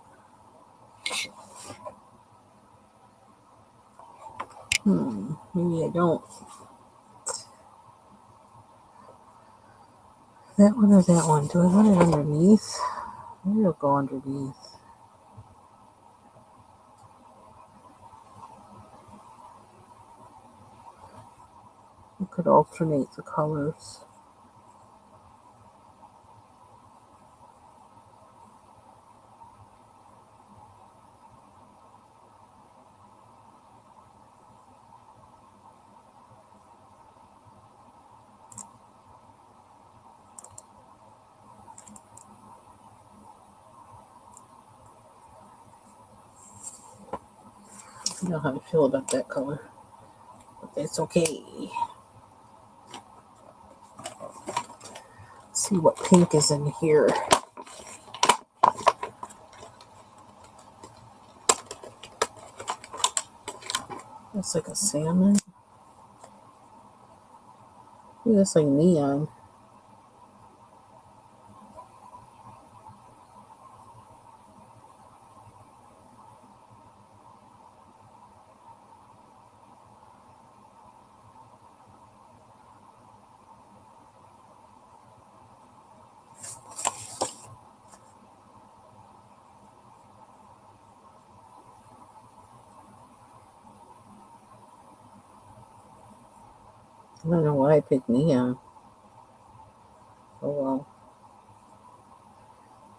Maybe I don't. That one or that one? Do I want it underneath? Maybe it'll go underneath. We could alternate the colors. I don't know how I feel about that color, but it's okay. Let's see what pink is in here. Looks like a salmon. Ooh, that's like neon. I don't know why I picked neon. Oh well.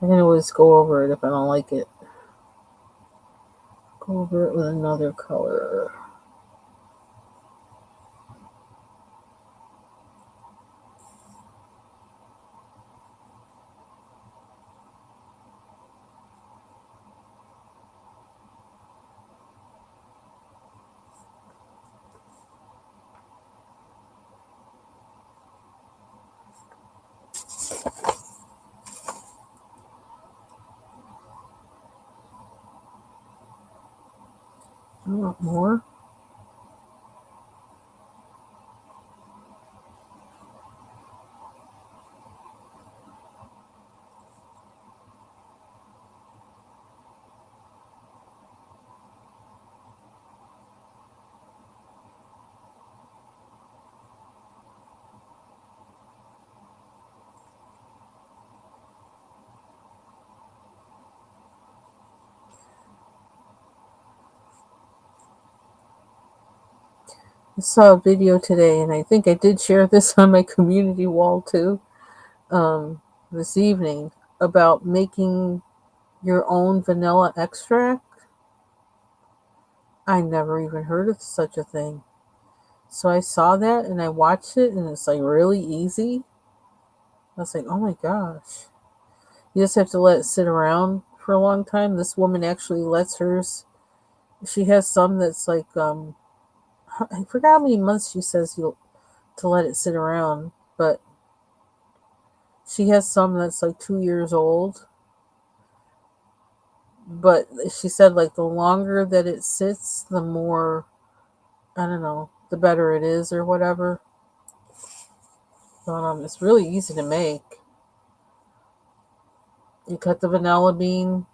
I can always go over it if I don't like it. Go over it with another color. I want more. I saw a video today, and I think I did share this on my community wall too, this evening, about making your own vanilla extract. I never even heard of such a thing. So I saw that and I watched it, and it's like really easy. I was like, oh my gosh. You just have to let it sit around for a long time. This woman actually lets hers, she has some that's like, I forgot how many months she says you'll to let it sit around, but she has some that's like 2 years old. But she said like the longer that it sits, the more, I don't know, the better it is or whatever. But it's really easy to make. You cut the vanilla bean.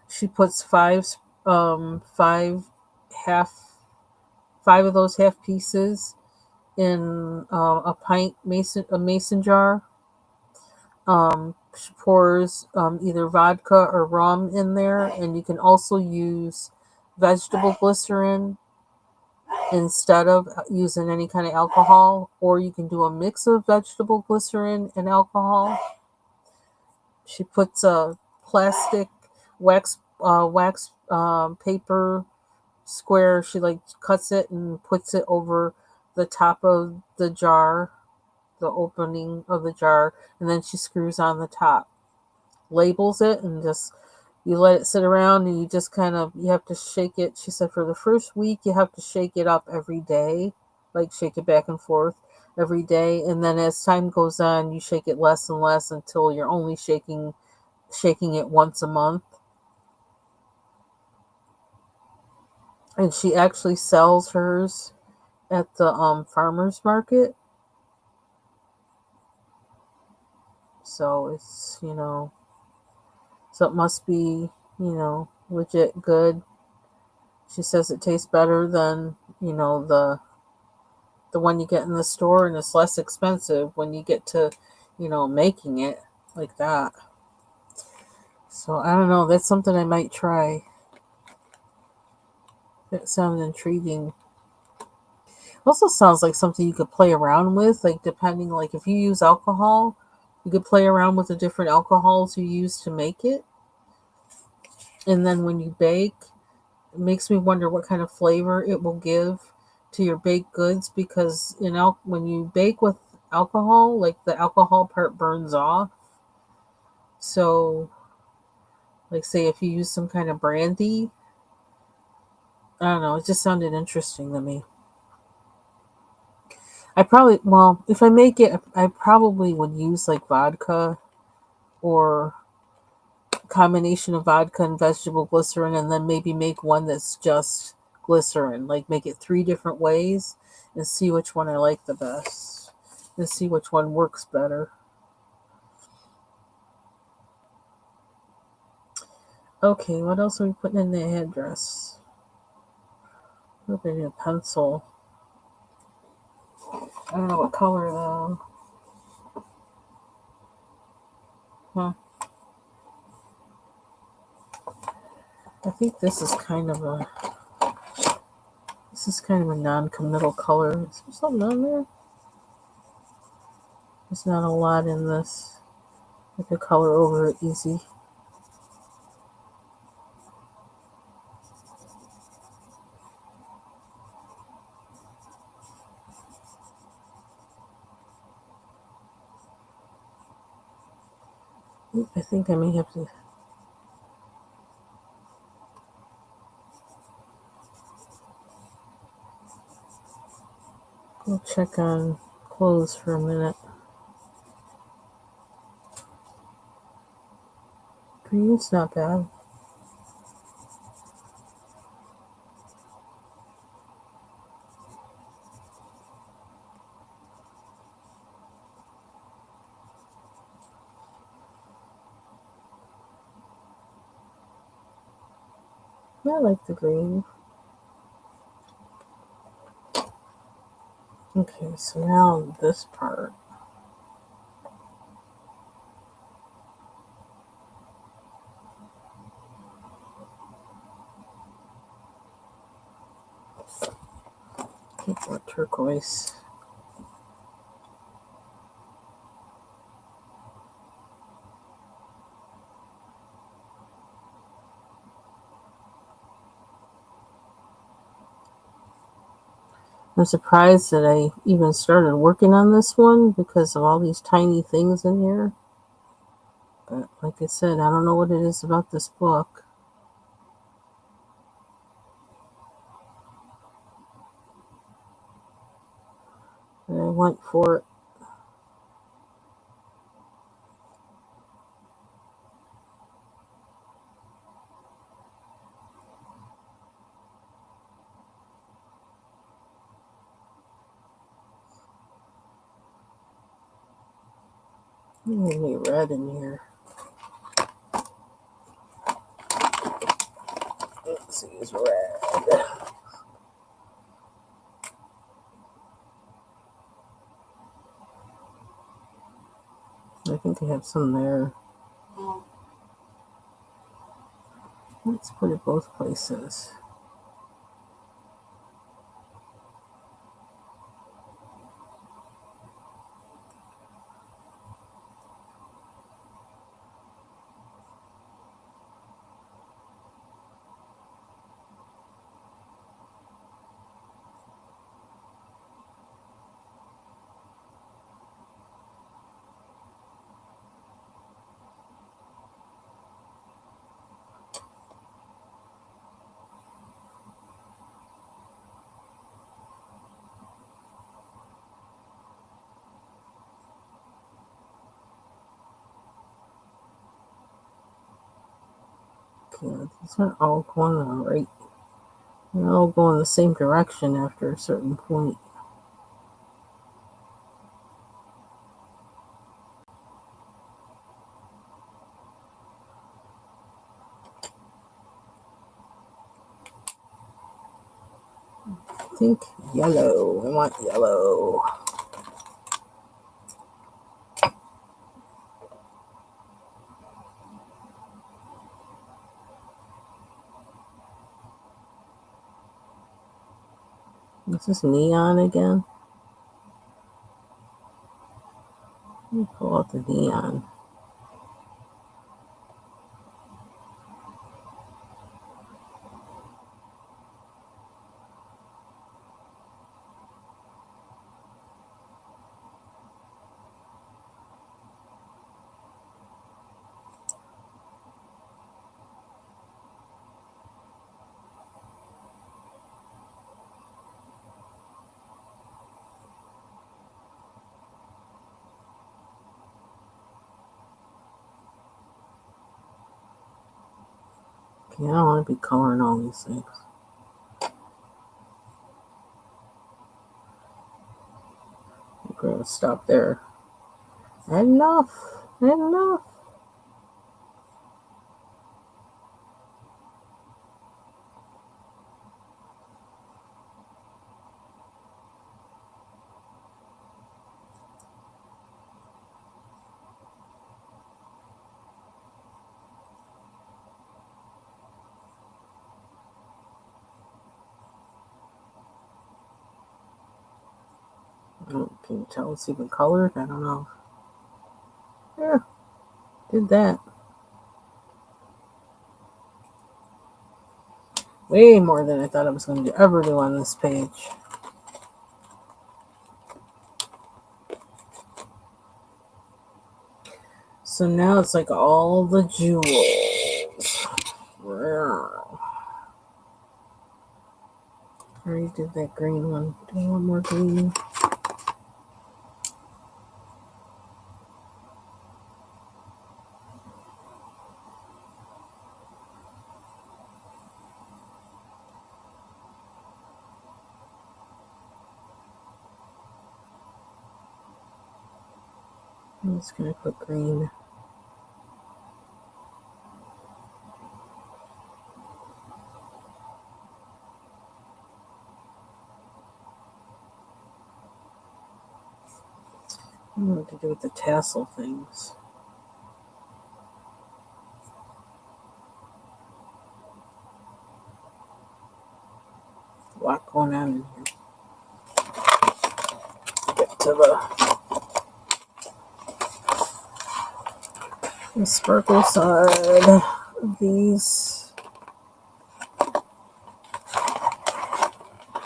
She puts five half, five of those half pieces in a mason jar. She pours either vodka or rum in there, and you can also use vegetable glycerin instead of using any kind of alcohol, or you can do a mix of vegetable glycerin and alcohol. She puts a plastic wax paper square. She like cuts it and puts it over the top of the jar, the opening of the jar, and then she screws on the top, labels it, and just you let it sit around, and you just kind of, you have to shake it. She said for the first week you have to shake it up every day, like shake it back and forth every day, and then as time goes on you shake it less and less until you're only shaking it once a month. And she actually sells hers at the farmers market. So it's, so it must be, legit good. She says it tastes better than, the one you get in the store, and it's less expensive when you get to, making it like that. So I don't know, that's something I might try. That sounds intriguing. Also sounds like something you could play around with, like depending, like if you use alcohol, you could play around with the different alcohols you use to make it. And then when you bake, it makes me wonder what kind of flavor it will give to your baked goods, because when you bake with alcohol, like the alcohol part burns off. So like say if you use some kind of brandy, I don't know. It just sounded interesting to me. I probably, well, if I make it, I probably would use like vodka or combination of vodka and vegetable glycerin, and then maybe make one that's just glycerin. Like make it three different ways and see which one I like the best and see which one works better. Okay, what else are we putting in the headdress? I need a pencil. I don't know what color though. Huh. I think this is kind of a non-committal color. Is there something on there? There's not a lot in this. I could color over it easy. I think I may have to go check on clothes for a minute. Green's not bad. I like the green. Okay, so now this part. Get more turquoise. I'm surprised that I even started working on this one because of all these tiny things in here. But like I said, I don't know what it is about this book. And I went for it. Any red in here. Let's use red. I think I have some there. Let's put it both places. Okay, these are all going on right. They're all going the same direction after a certain point. I think yellow. I want yellow. This is neon again. Let me pull out the neon. Yeah, I don't want to be coloring all these things. We're going to stop there. Enough. Enough. Can you tell it's even colored? I don't know. Yeah, did that. Way more than I thought I was going to ever do on this page. So now it's like all the jewels. Wow. I already did that green one. Do I want more green? I'm just going to put green. I don't know what to do with the tassel things. A lot going on in here. Get to the sparkle side of these.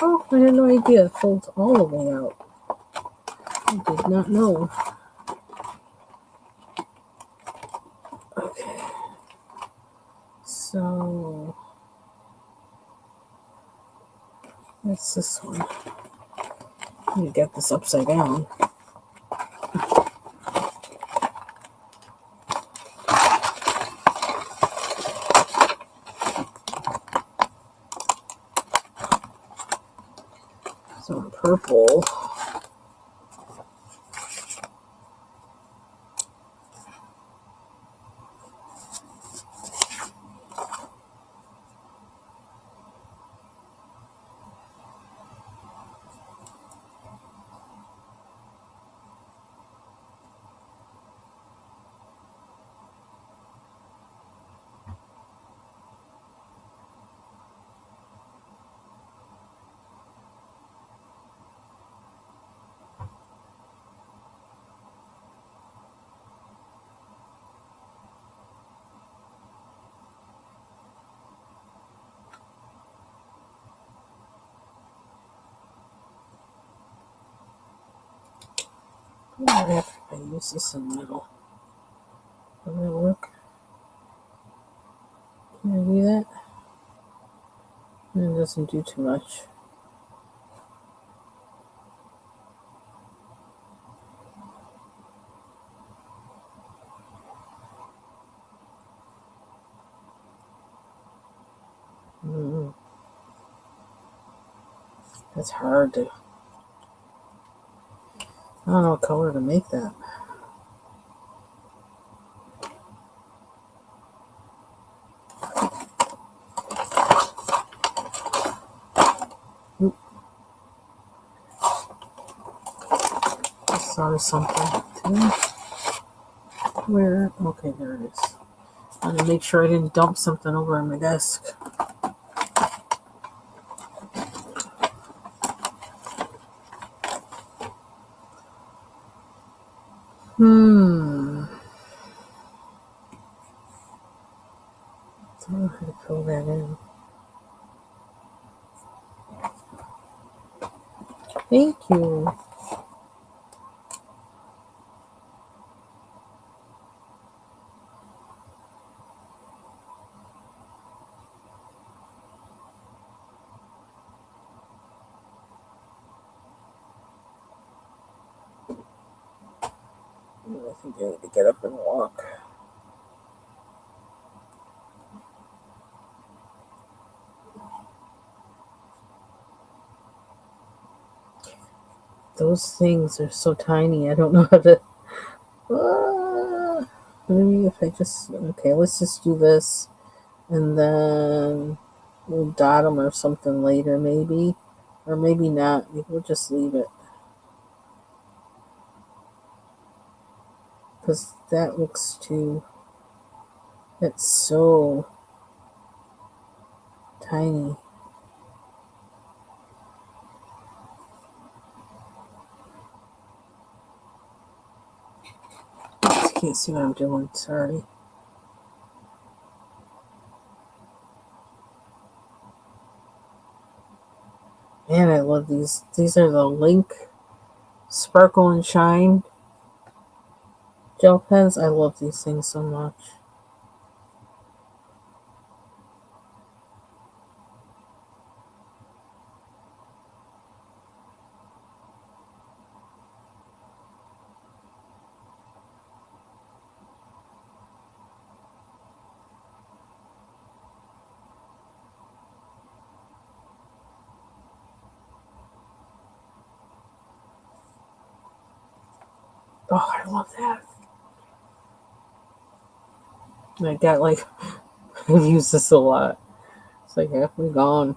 Oh, I had no idea it folds all the way out. I did not know. Okay. So that's this one. Let me get this upside down. Some purple. What happens if I use this in the middle? Will that work? Can I do that? It doesn't do too much. That's hard to. I don't know what color to make that. Oop. I saw something. Where? Okay, there it is. I had to make sure I didn't dump something over on my desk. I don't know how to fill that in. Thank you. I think I need to get up and walk. those things are so tiny. I don't know how to. Uh, Maybe if I just. Okay, let's just do this. And then we'll dot them or something later, maybe. Or maybe not. Maybe we'll just leave it. Because that looks too. It's so tiny. I can't see what I'm doing. Sorry. Man, I love these. These are the Link Sparkle and Shine gel pens. I love these things so much. Oh, I love that. And I got like, I've used this a lot. It's like halfway gone.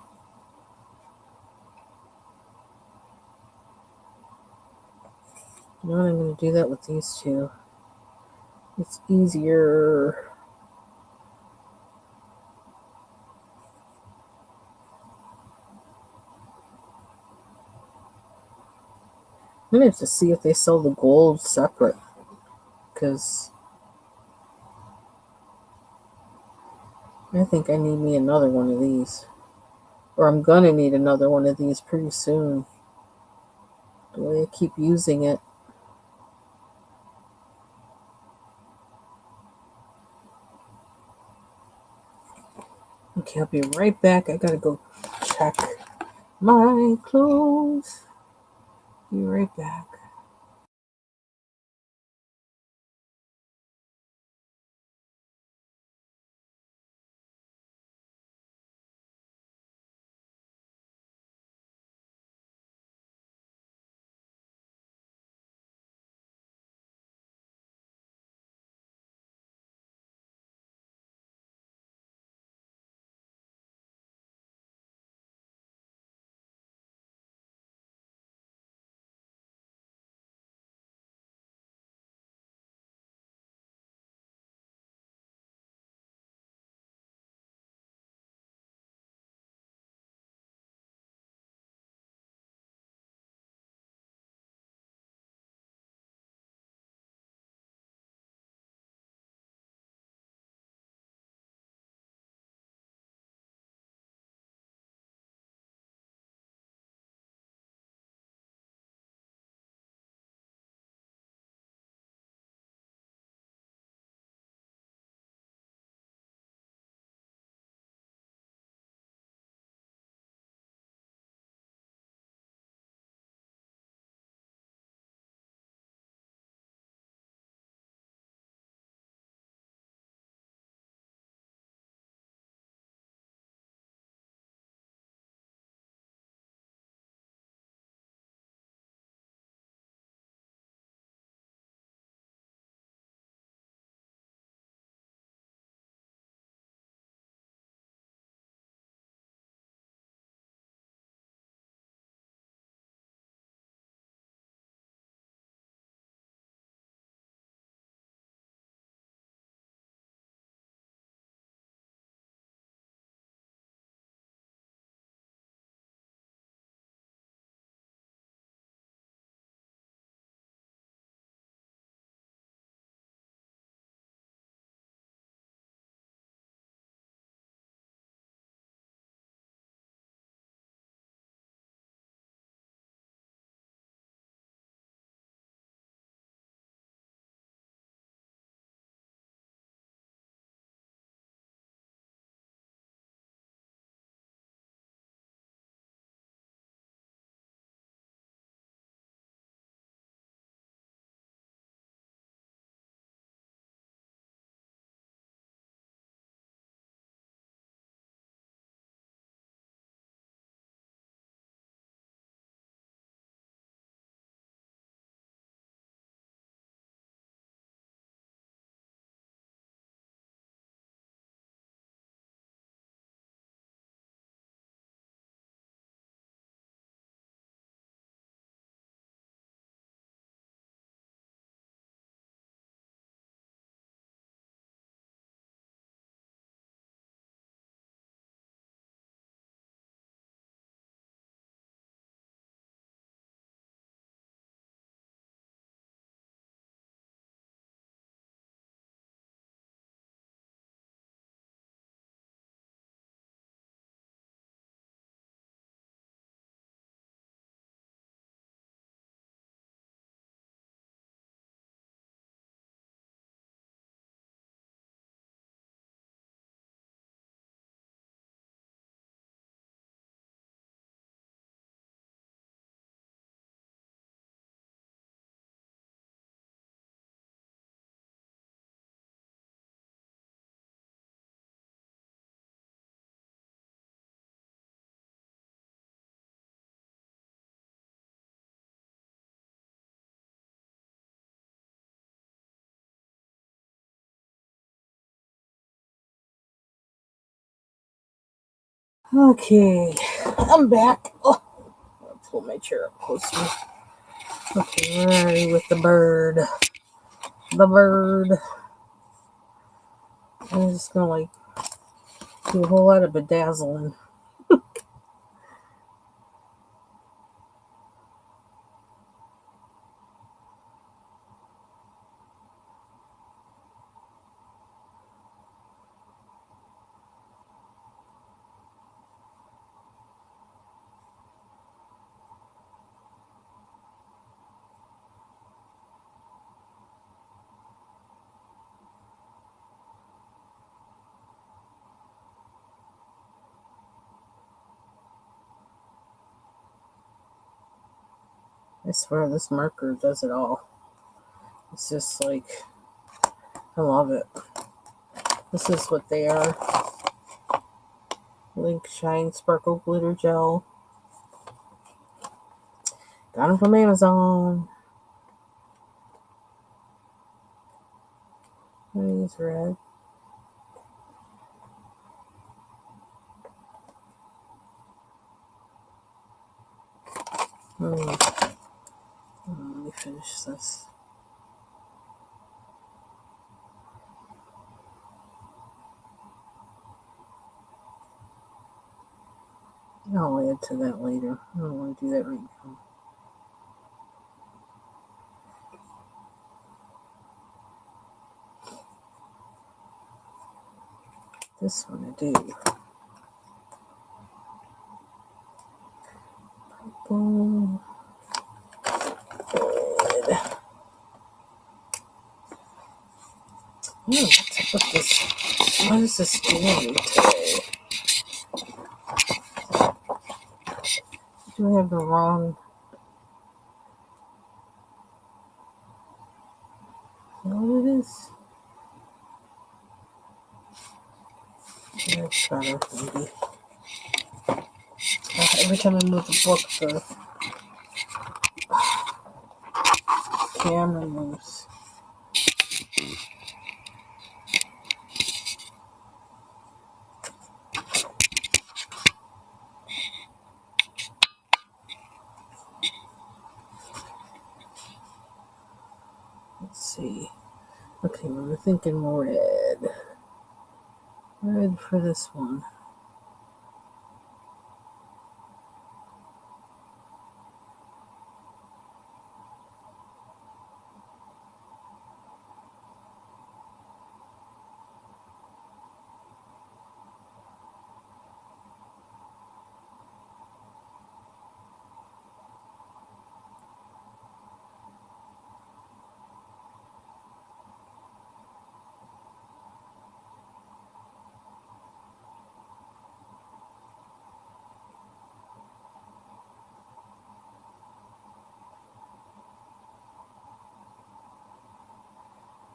You know what? I'm going to do that with these two. It's easier. I'm going to have to see if they sell the gold separate. Because I think I need me another one of these. Or I'm going to need another one of these pretty soon. The way I keep using it. Okay, I'll be right back. I gotta go check my clothes. Be right back. Okay, I'm back. Oh, I'll pull my chair up closer. Okay, where are we with the bird? The bird. I'm just gonna like do a whole lot of bedazzling. I swear this marker does it all. It's just like, I love it. This is what they are. Link Shine Sparkle Glitter Gel. Got them from Amazon. These red. Let me finish this. I'll add to that later. I don't want to do that right now. This one I do. Purple. Red. What's up with this? Why is this doing today? Do I have the wrong? What it is? That's better, maybe. Every time I move the book, the camera moves. Let's see. Okay, we're thinking red. Red for this one.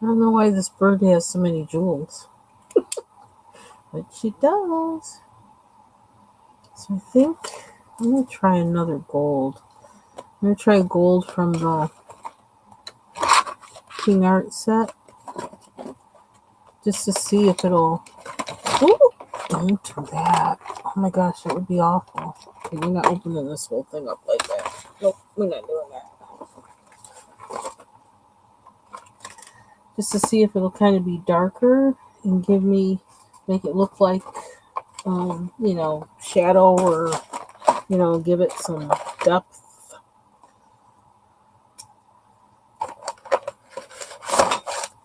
I don't know why this bird has so many jewels, but she does. So I think I'm gonna try another gold. I'm gonna try gold from the King Art set, just to see if it'll. Ooh, don't do that. Oh my gosh, that would be awful. Okay, we're not opening this whole thing up like that. Nope, we're not doing that. Just to see if it'll kind of be darker and make it look like, shadow, or, give it some depth.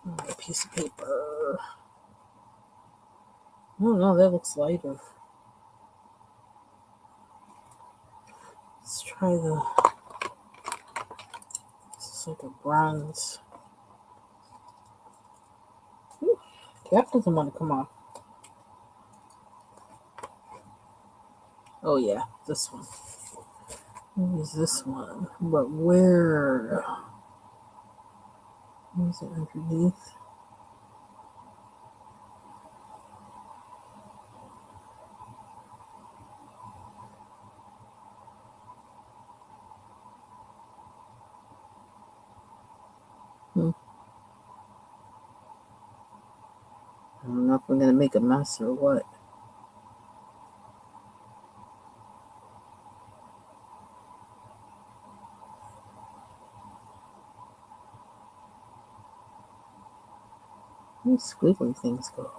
A piece of paper. Oh no, that looks lighter. Let's try this is like a bronze. Ooh, cap doesn't want to come off. Oh yeah, this one. Use this one, but where? Is it underneath? I don't know if I'm gonna make a mess or what. These squiggly things go.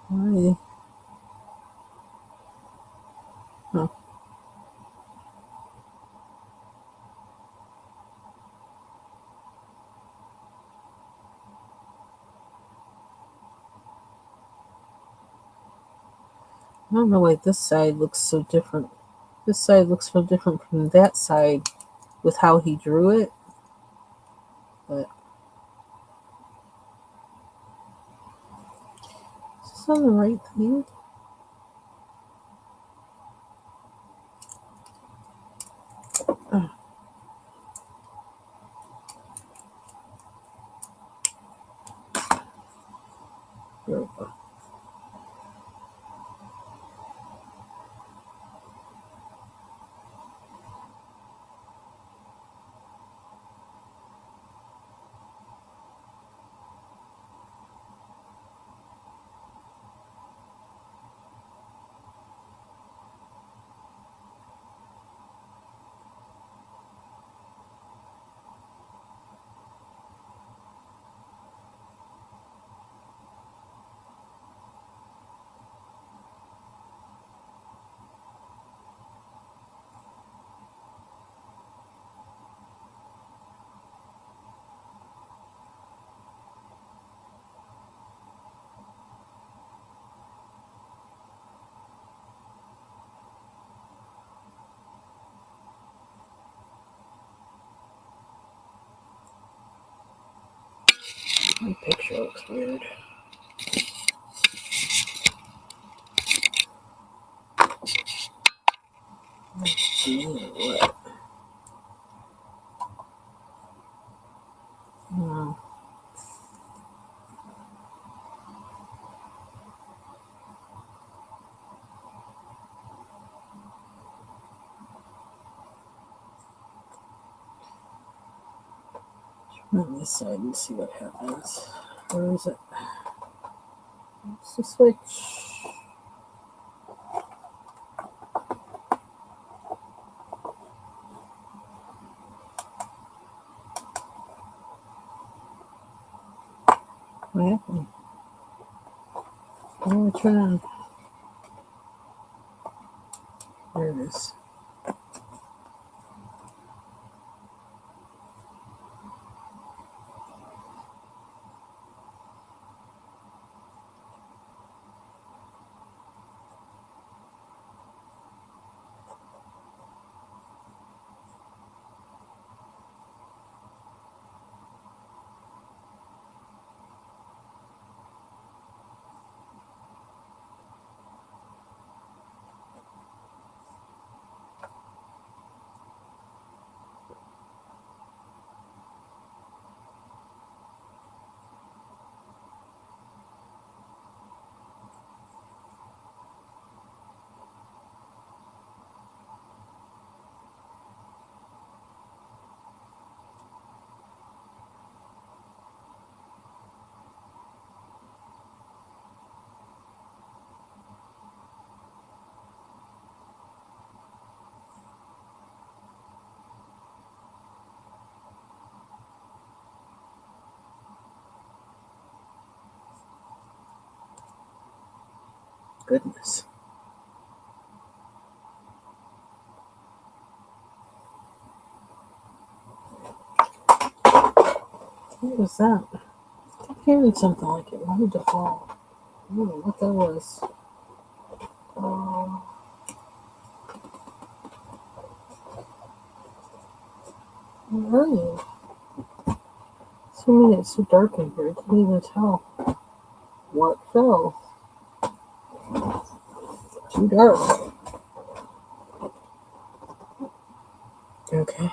Alrighty. Huh. I don't know why this side looks so different. This side looks so different from that side with how he drew it. But is this on the right thing? Oh, there we go. My picture looks weird. Let's see what. Hmm. On this side and see what happens. Where is it? It's the switch. What happened? Oh, turn on. There it is. Goodness. What was that? I'm hearing something like it wanted to fall. I don't know what that was. Oh, where are you? So it's so dark in here. I can't even tell what fell. Too dark. Okay.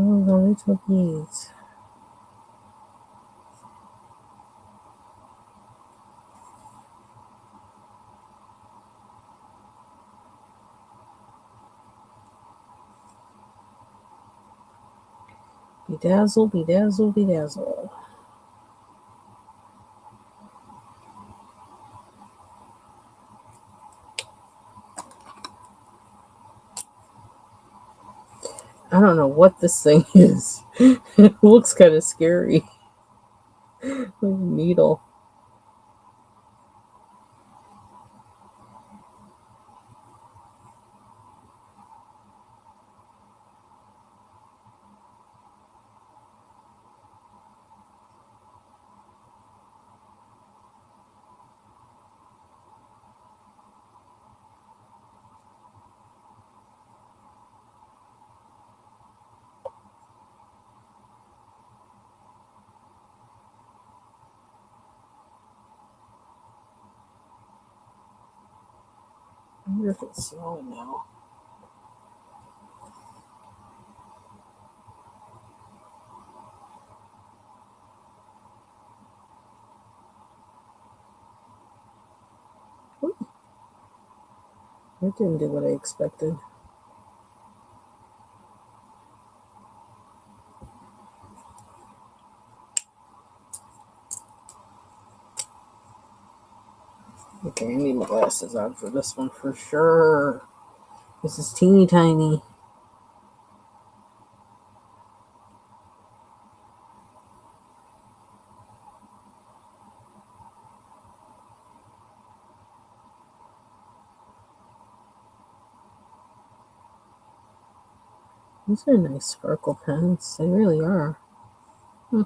Oh, the little beads. Bedazzle, bedazzle, bedazzle. I don't know what this thing is. It looks kind of scary. Needle. I wonder if it's snowing now. It didn't do what I expected. Okay, I need my glasses on for this one for sure. This is teeny tiny. These are nice sparkle pens. They really are. Hmm.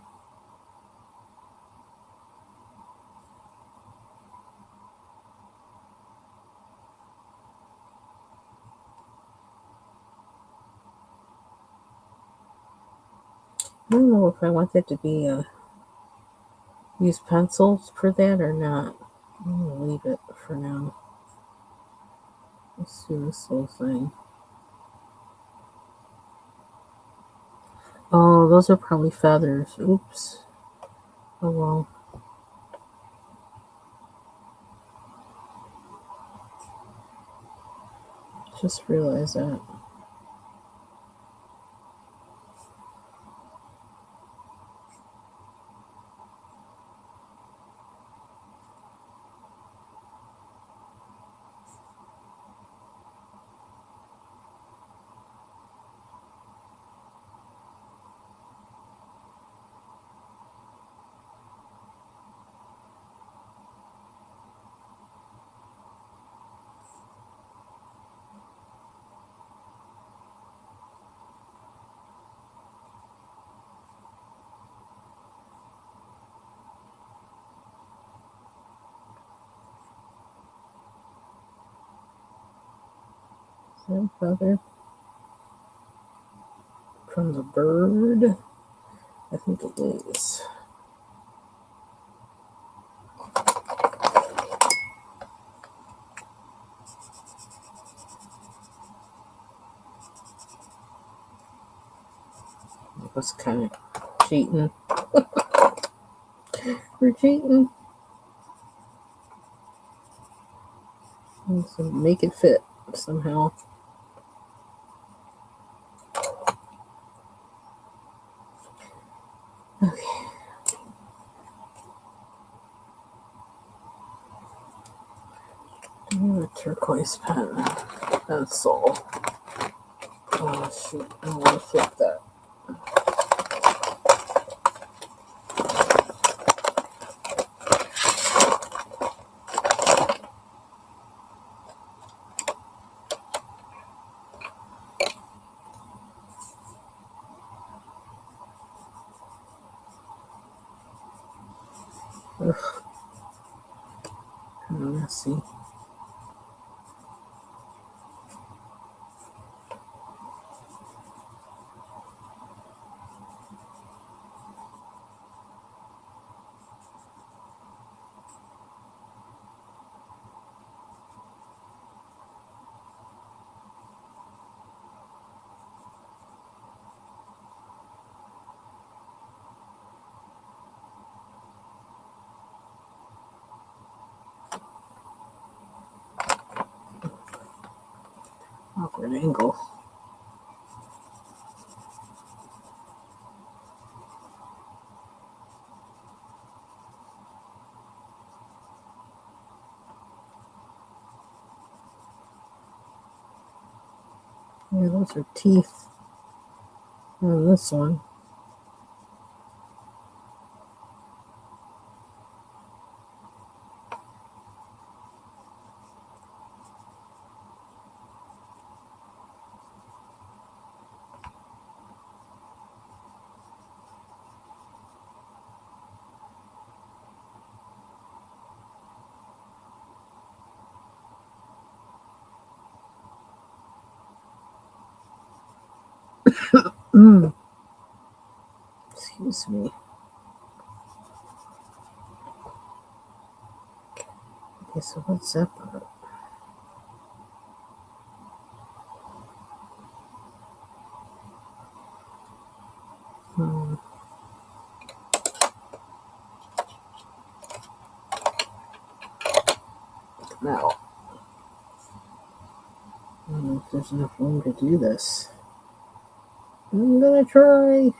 I don't know if I want that to be use pencils for that or not. I'm gonna leave it for now. Let's do this whole thing. Oh, those are probably feathers. Oops. Oh well. Just realized that. Is that a feather from the bird? I think it is. It was kind of cheating. We're cheating. So make it fit somehow. Okay. A turquoise pen. Pencil. Oh shoot, I don't want to flip that. Ugh. Messy. Awkward angle. Yeah, those are teeth on this one. Excuse me. Okay, so what's that part? Now, I don't know if there's enough room to do this. I'm gonna try.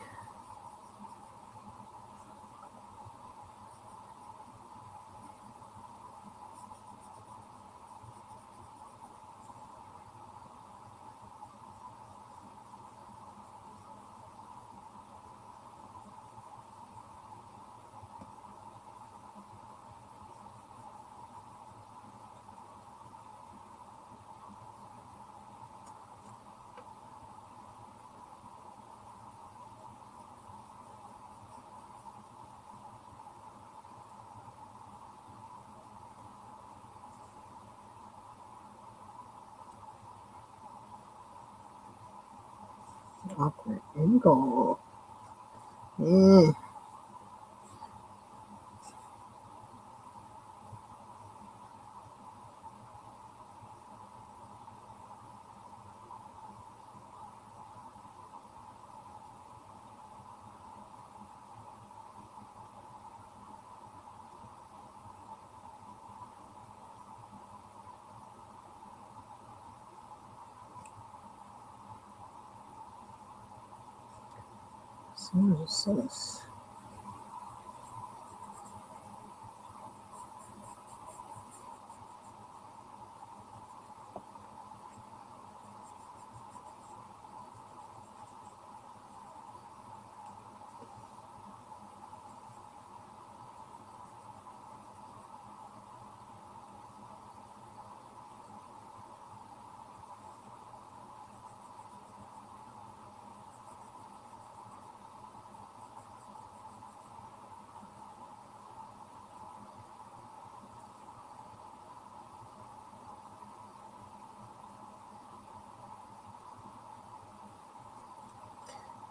Awkward angle. Yeah. So what's this?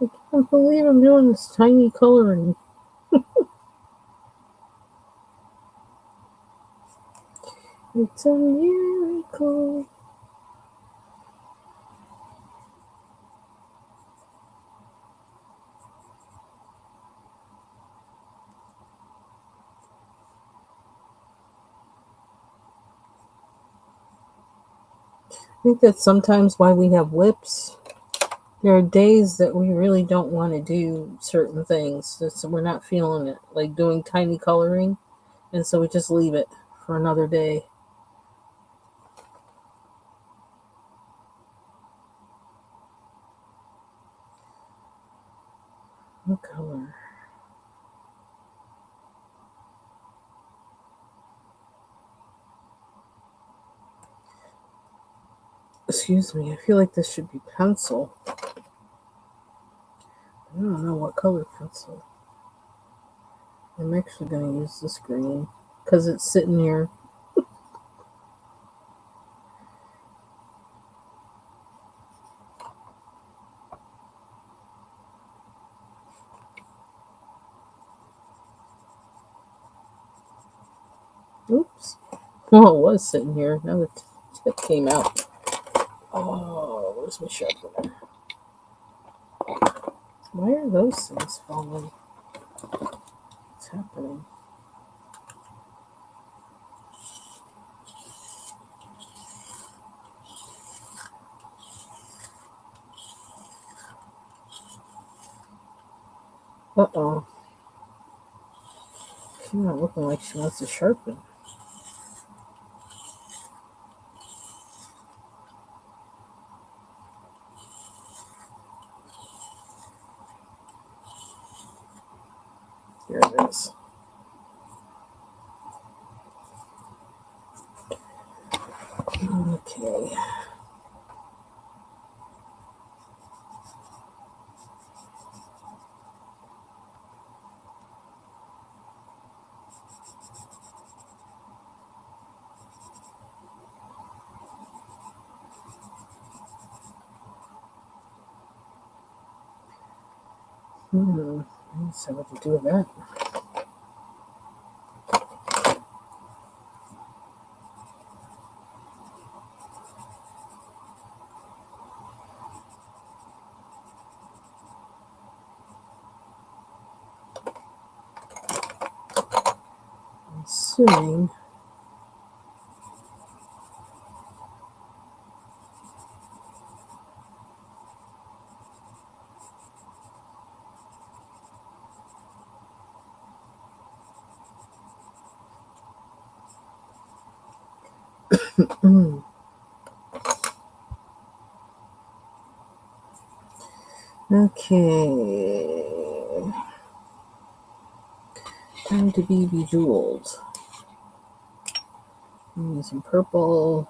I can't believe I'm doing this tiny coloring. It's a miracle. I think that's sometimes why we have whips. There are days that we really don't want to do certain things. We're not feeling it, like doing tiny coloring, and so we just leave it for another day. What color? Excuse me, I feel like this should be pencil. I don't know what color pencil. I'm actually going to use this green because it's sitting here. Oops. Well, it was sitting here. Now the tip came out. Oh, where's my sharpener? Why are those things falling? What's happening? Uh-oh. She's not looking like she wants to sharpen. Here it is. Okay. Let's see what to do with that. I'm assuming okay. Time to be bejeweled. Need some purple.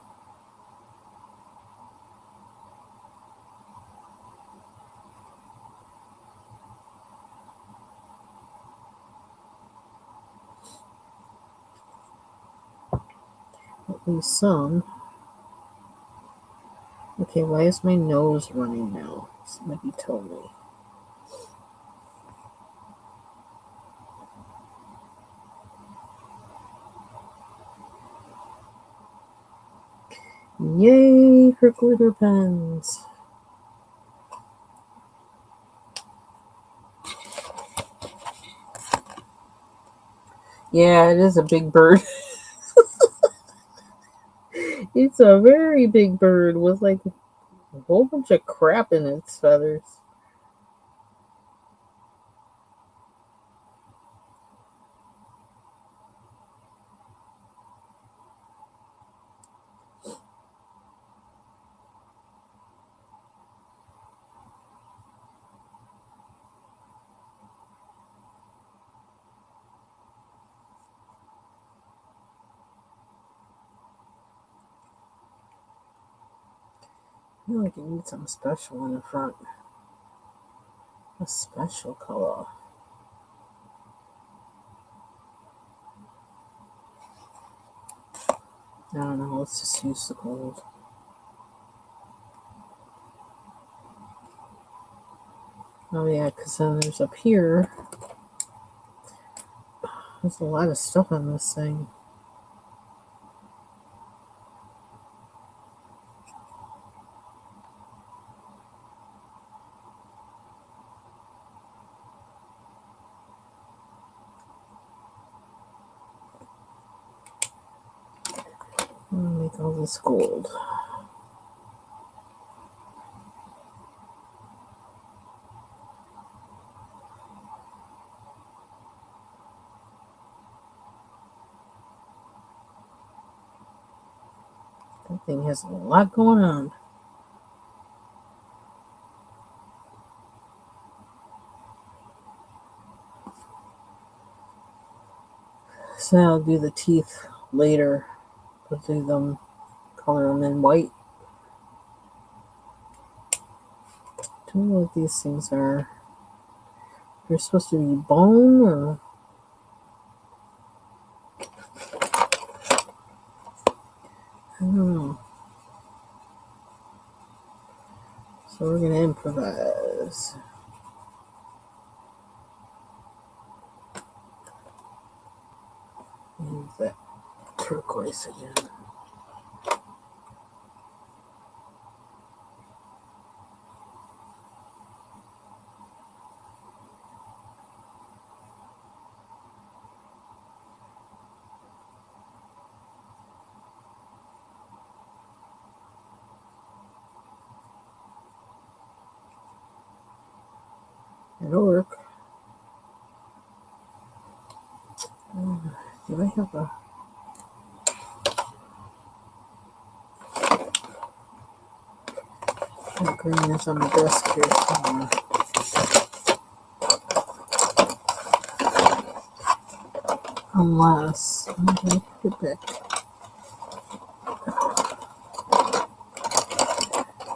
At least some. Okay, why is my nose running now? Somebody told me. Yay for glitter pens. Yeah, it is a big bird. It's a very big bird with like a whole bunch of crap in its feathers. I feel like it needs something special in the front. A special color. I don't know, let's just use the gold. Oh yeah, because then there's up here. There's a lot of stuff on this thing. I'm gonna make all this gold. That thing has a lot going on. So I'll do the teeth later. I'll do them, color them in white. Don't know what these things are. They're supposed to be bone or I don't know. So we're gonna improvise. Use that turquoise again. It'll work. Do I have a green is on the desk here somewhere? Unless I'm going to put it back.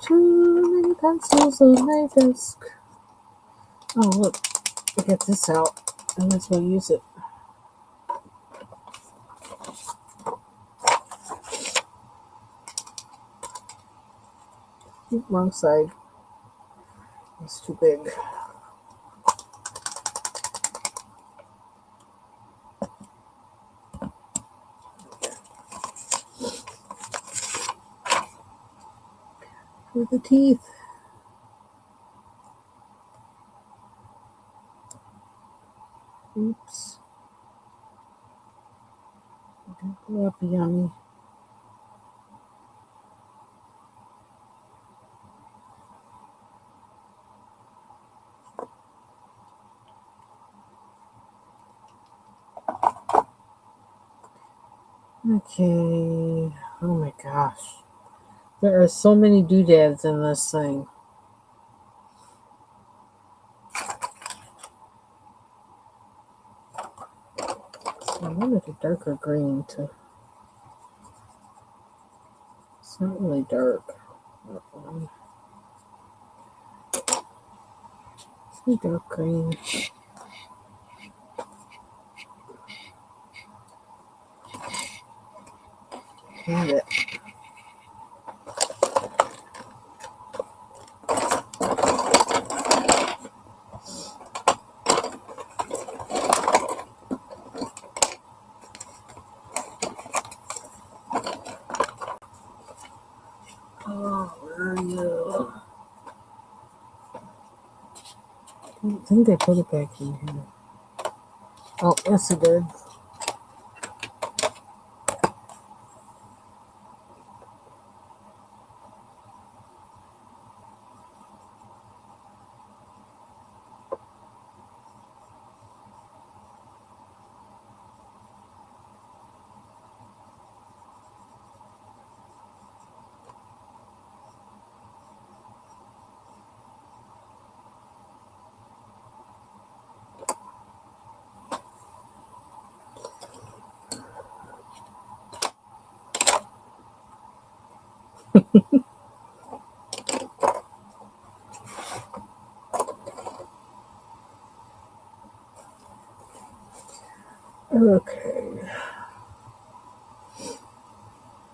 Too many pencils on my desk. Oh, look. I get this out. I might as well use it. Wrong side. It's too big. For the teeth. Oops. Don't go up, yummy. Okay. Oh my gosh. There are so many doodads in this thing. I wanted a darker green too. It's not really dark. It's a dark green. Got it. Oh, where are you? I don't think they put it back in here. Oh, yes, it did. Okay.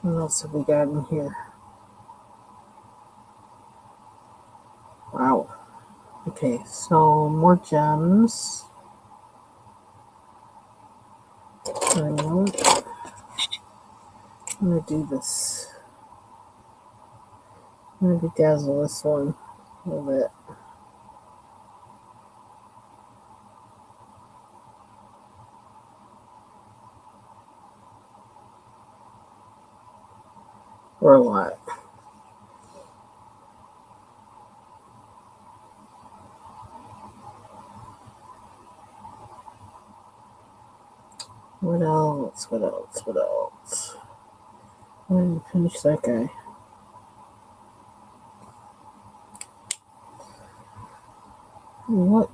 What else have we got in here? Wow. Okay, so more gems. I'm gonna do this. I'm gonna bedazzle this one a little bit. Or a lot. What else? What else? What else? I'm gonna finish that guy. What?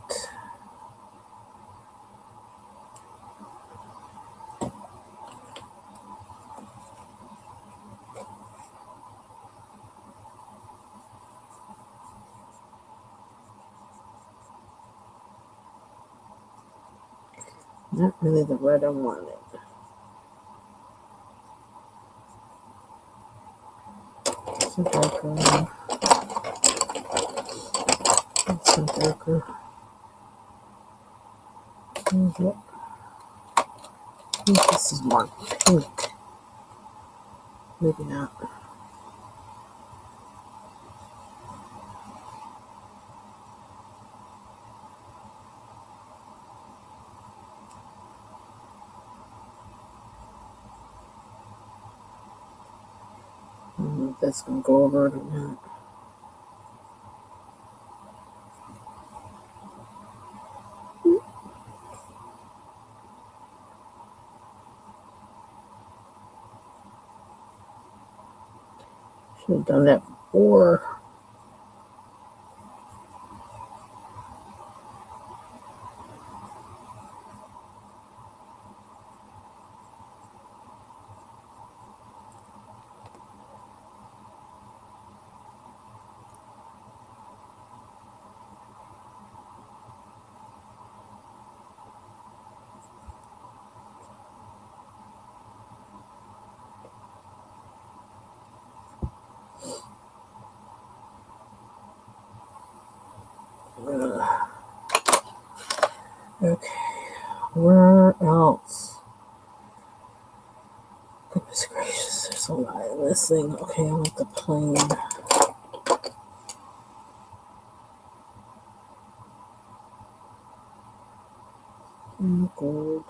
Not really the red I wanted. Some darker one. Some darker. Okay. I think this is more pink. Maybe not. I don't know if that's gonna go over it or not. Should have done that before. Okay, where else? Goodness gracious, there's a lot in this thing. Okay, I want the plane. Gold.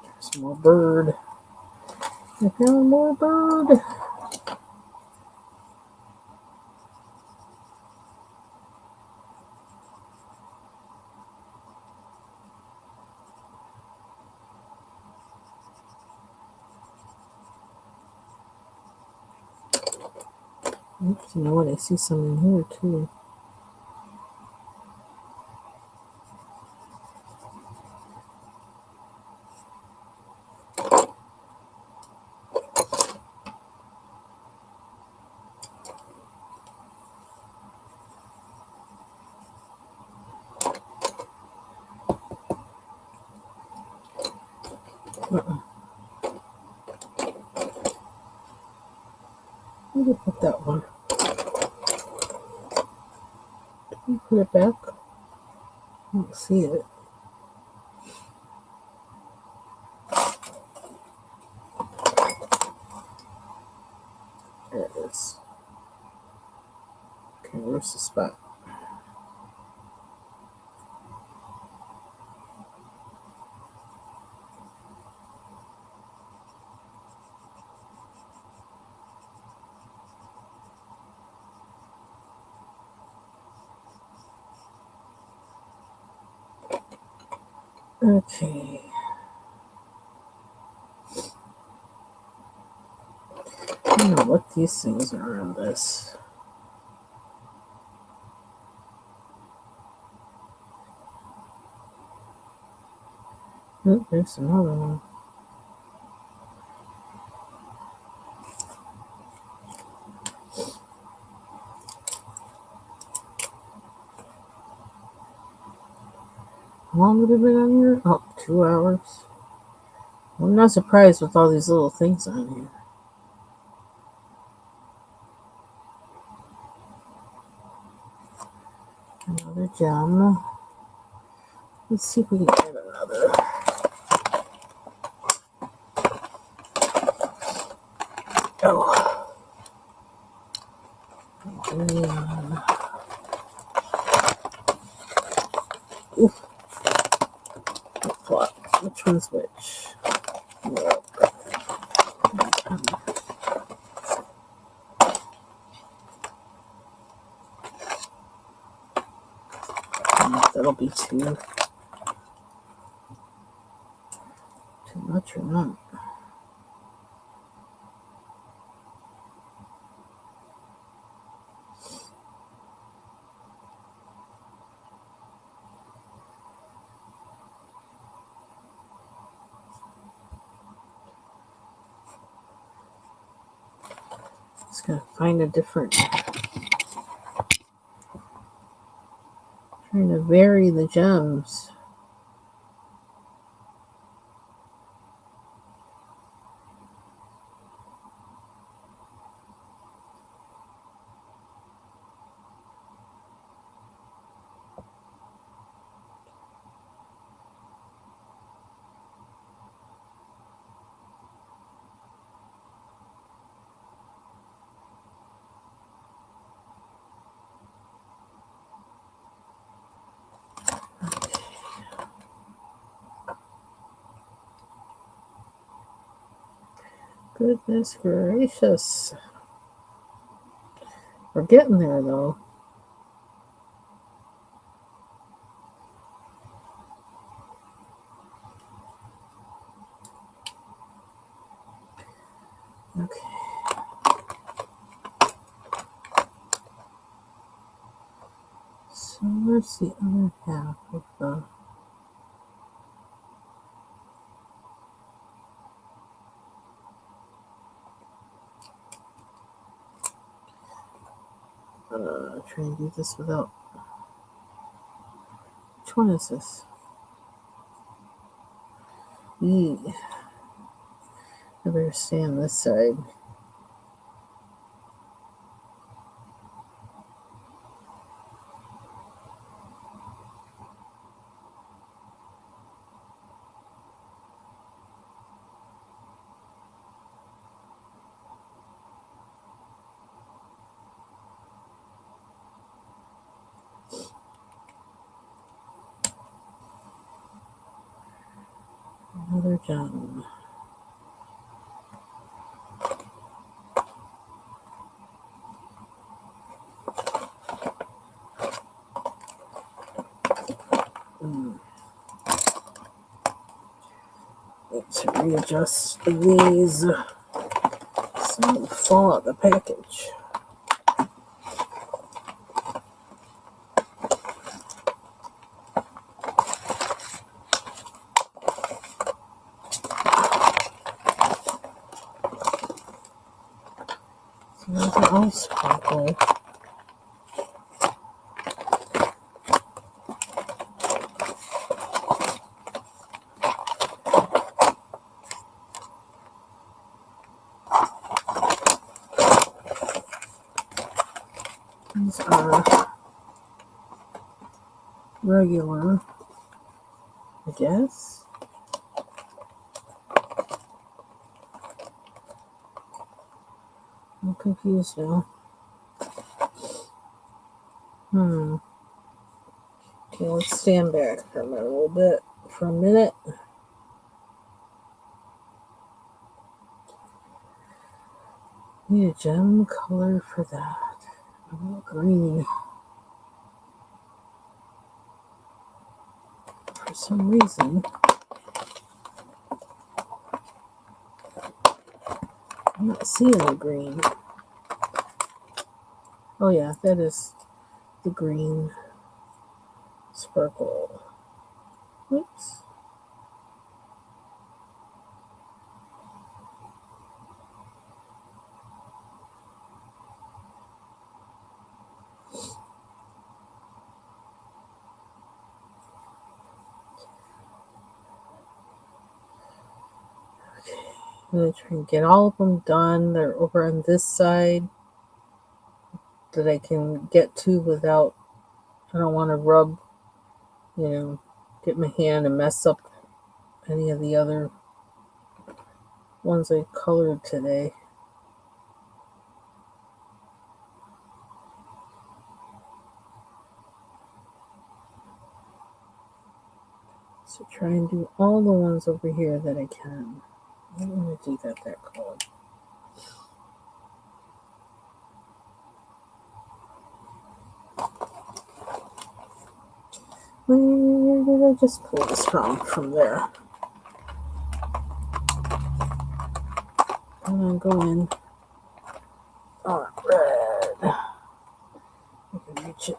There's more bird. I found more bird. Oops, you know what? I see some in here too. Where did I put that one? Can you put it back? I don't see it. There it is. Okay, where's the spot? Okay. I don't know what these things are in this. Oh, there's another one. How long have we been on here? Oh, 2 hours. I'm not surprised with all these little things on here. Another gem. Let's see if we can get another. Oh. Oof. Which one's which? That'll be too much or not. Just gotta find a different. Trying to vary the gems. Goodness gracious. We're getting there though. So where's the other half of the... try and do this without... Which one is this? I better stay on this side. Another gem. Need to readjust these so they don't fall out the package. So those are all sparkle. These are regular, I guess. I'm confused now. Okay, let's stand back for a minute. Need a gem color for that. I want green. For some reason, I'm not seeing the green. Oh yeah, that is the green sparkle. Oops. I'm going to try and get all of them done. They're over on this side that I can get to without, I don't want to rub, get my hand and mess up any of the other ones I colored today. So try and do all the ones over here that I can. I don't want to do that color. Where did I just pull this from there? I'm gonna go in. Oh, red. I can reach it.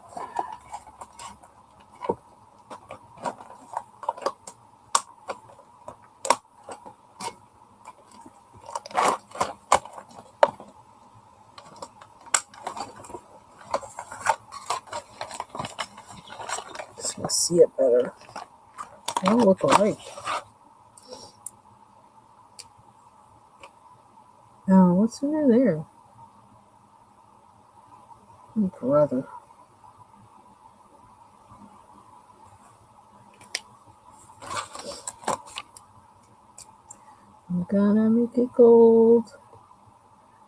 Just gonna see it better. They all look alike. Now, what's under there? Oh, brother. I'm gonna make it gold.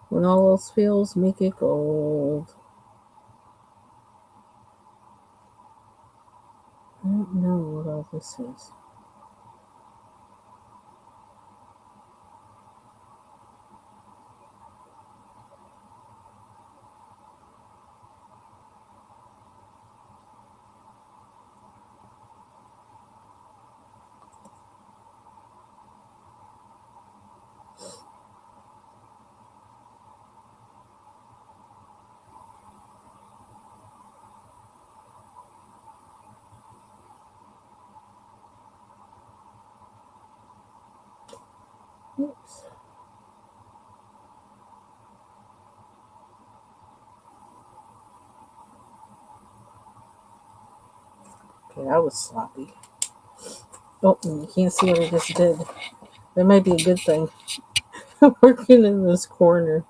When all else fails, make it gold. I don't know what all this is. Oops. Okay, that was sloppy. Oh, and you can't see what I just did. That might be a good thing. Working in this corner.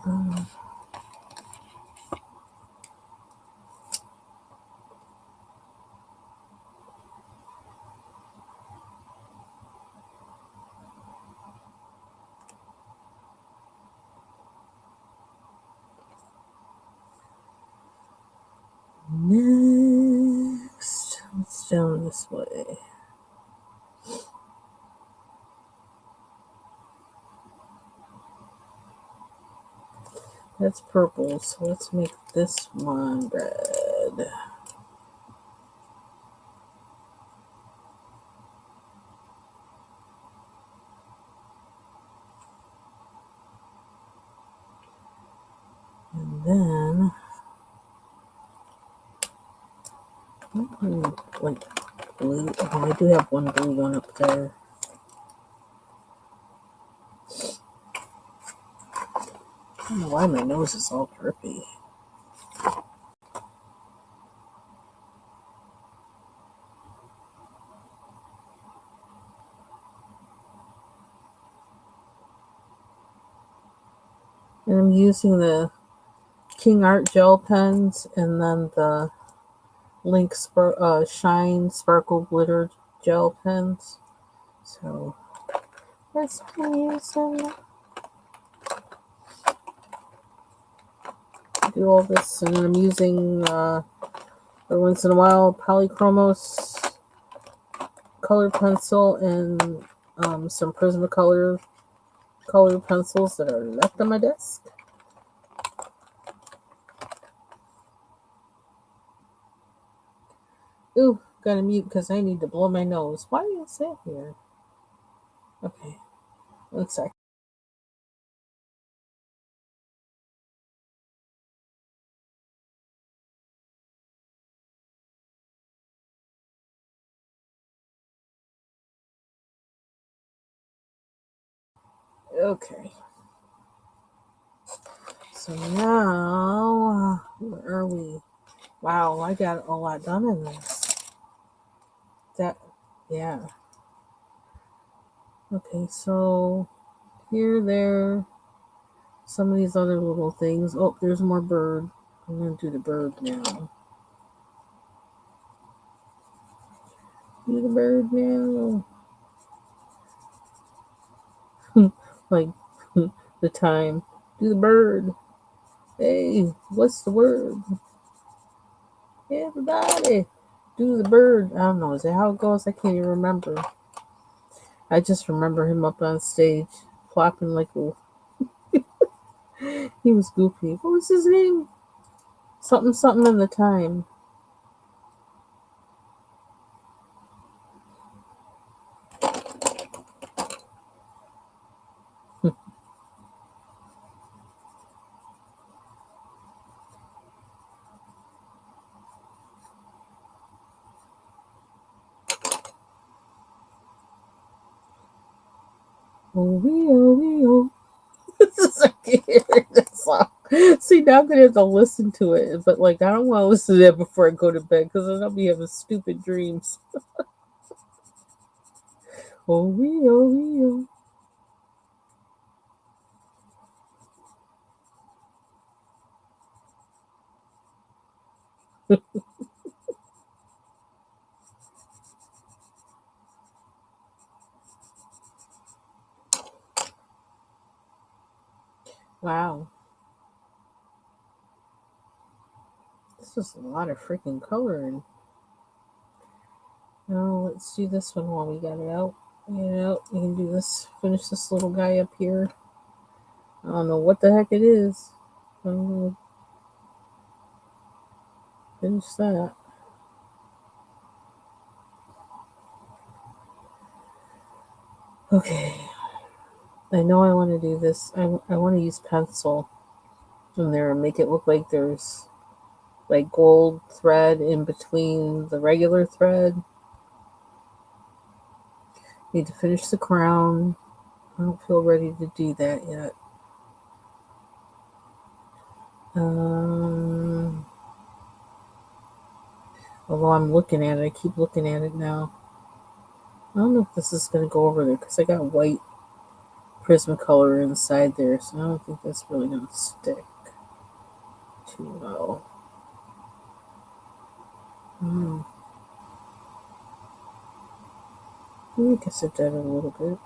Um, Next, it's down this way. That's purple, so let's make this one red. And then, like blue. Oh, I do have one blue one up there. I don't know why my nose is all drippy. And I'm using the King Art gel pens and then the Shine Sparkle Glitter gel pens. So that's what I'm using. Do all this, and then I'm using every once in a while Polychromos color pencil and some Prismacolor color pencils that are left on my desk. Ooh, gotta mute because I need to blow my nose. Why is that here? Okay, 1 sec. Okay, so now where are we? Wow, I got a lot done in this. That, yeah. Okay, so here, there, some of these other little things. Oh, there's more bird. I'm gonna do the bird now. Do the bird now. Like the time. Do the bird. Hey, what's the word? Hey, everybody. Do the bird. I don't know. Is that how it goes? I can't even remember. I just remember him up on stage flopping like a. He was goofy. What was his name? Something, something in the time. Oh, wee, oh, wee, oh. I can't hear that song. See, now I'm gonna have to listen to it, but like I don't want to listen to that before I go to bed because then I'll be having stupid dreams. Oh wee oh wee oh. Wow, this was a lot of freaking coloring. Now let's do this one while we got it out. Get it out. You can do this. Finish this little guy up here. I don't know what the heck it is. I'm gonna finish that. Okay, I know I want to do this. I want to use pencil in there and make it look like there's like gold thread in between the regular thread. Need to finish the crown. I don't feel ready to do that yet. Although I'm looking at it, I keep looking at it now. I don't know if this is going to go over there because I got white Prismacolor inside there, so I don't think that's really going to stick too well. I guess it did a little bit.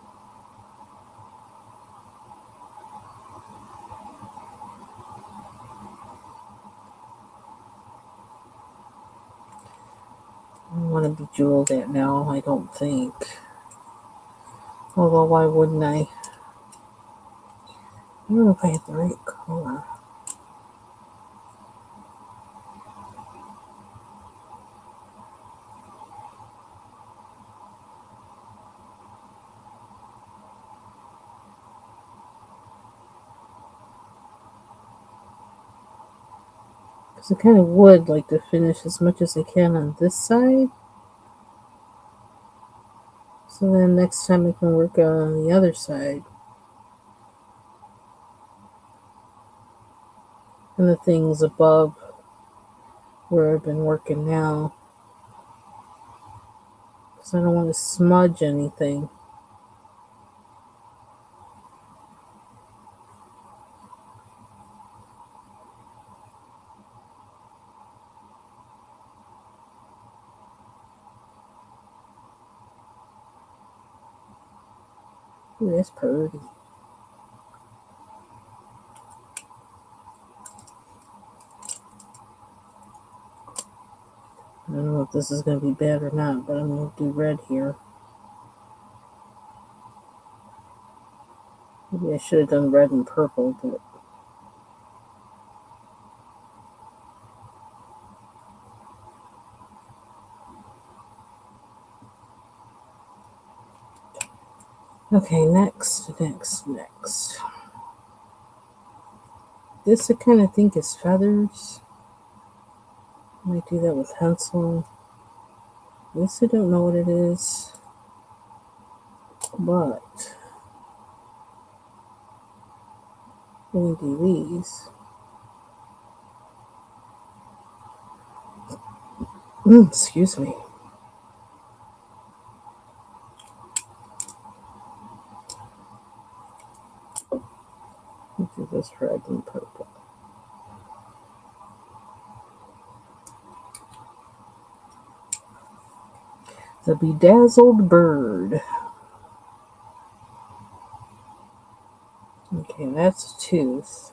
I don't want to bejewel that now, I don't think. Although, why wouldn't I? I don't know if I have the right color. Because I kind of would like to finish as much as I can on this side. So then next time I can work on the other side. And the things above where I've been working now. Because I don't want to smudge anything. Ooh, that's pretty. I don't know if this is going to be bad or not, but I'm going to do red here. Maybe I should have done red and purple, but... Okay, next. This I kind of think is feathers. I might do that with pencil. This I don't know what it is. But I'm going to do these. Excuse me. Let's do this red and purple. The Bedazzled Bird. Okay, that's a tooth.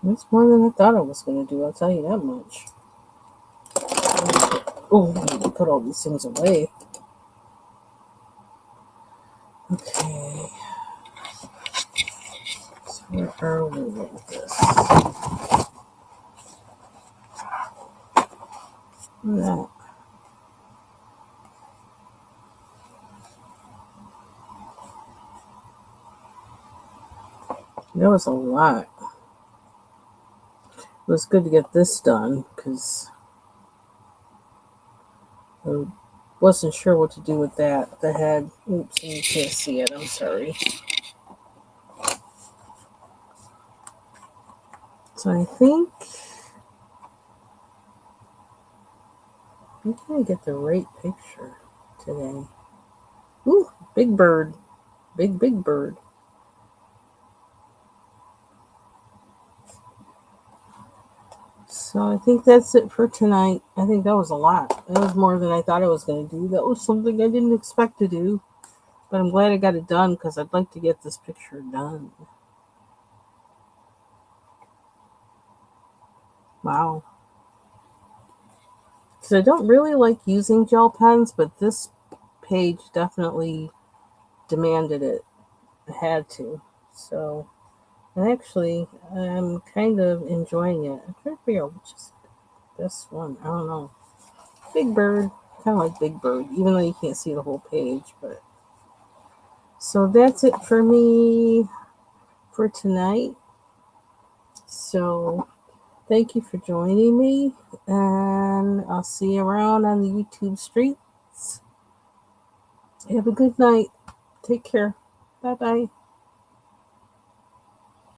That's more than I thought I was going to do, I'll tell you that much. Oh, I need to put all these things away. Okay. So where are we with this? Look at that. That was a lot. It was good to get this done because I wasn't sure what to do with that. The head. Oops, you can't see it. I'm sorry. So I think I'm trying to get the right picture today. Ooh, big bird. Big bird. So I think that's it for tonight. I think that was a lot. That was more than I thought I was going to do. That was something I didn't expect to do. But I'm glad I got it done because I'd like to get this picture done. Wow. Because I don't really like using gel pens, but this page definitely demanded it. I had to. So And actually, I'm kind of enjoying it. I'm trying to figure out which is this one. I don't know. Big Bird, kind of like Big Bird, even though you can't see the whole page. But so that's it for me for tonight. So thank you for joining me, and I'll see you around on the YouTube streets. Have a good night. Take care. Bye bye.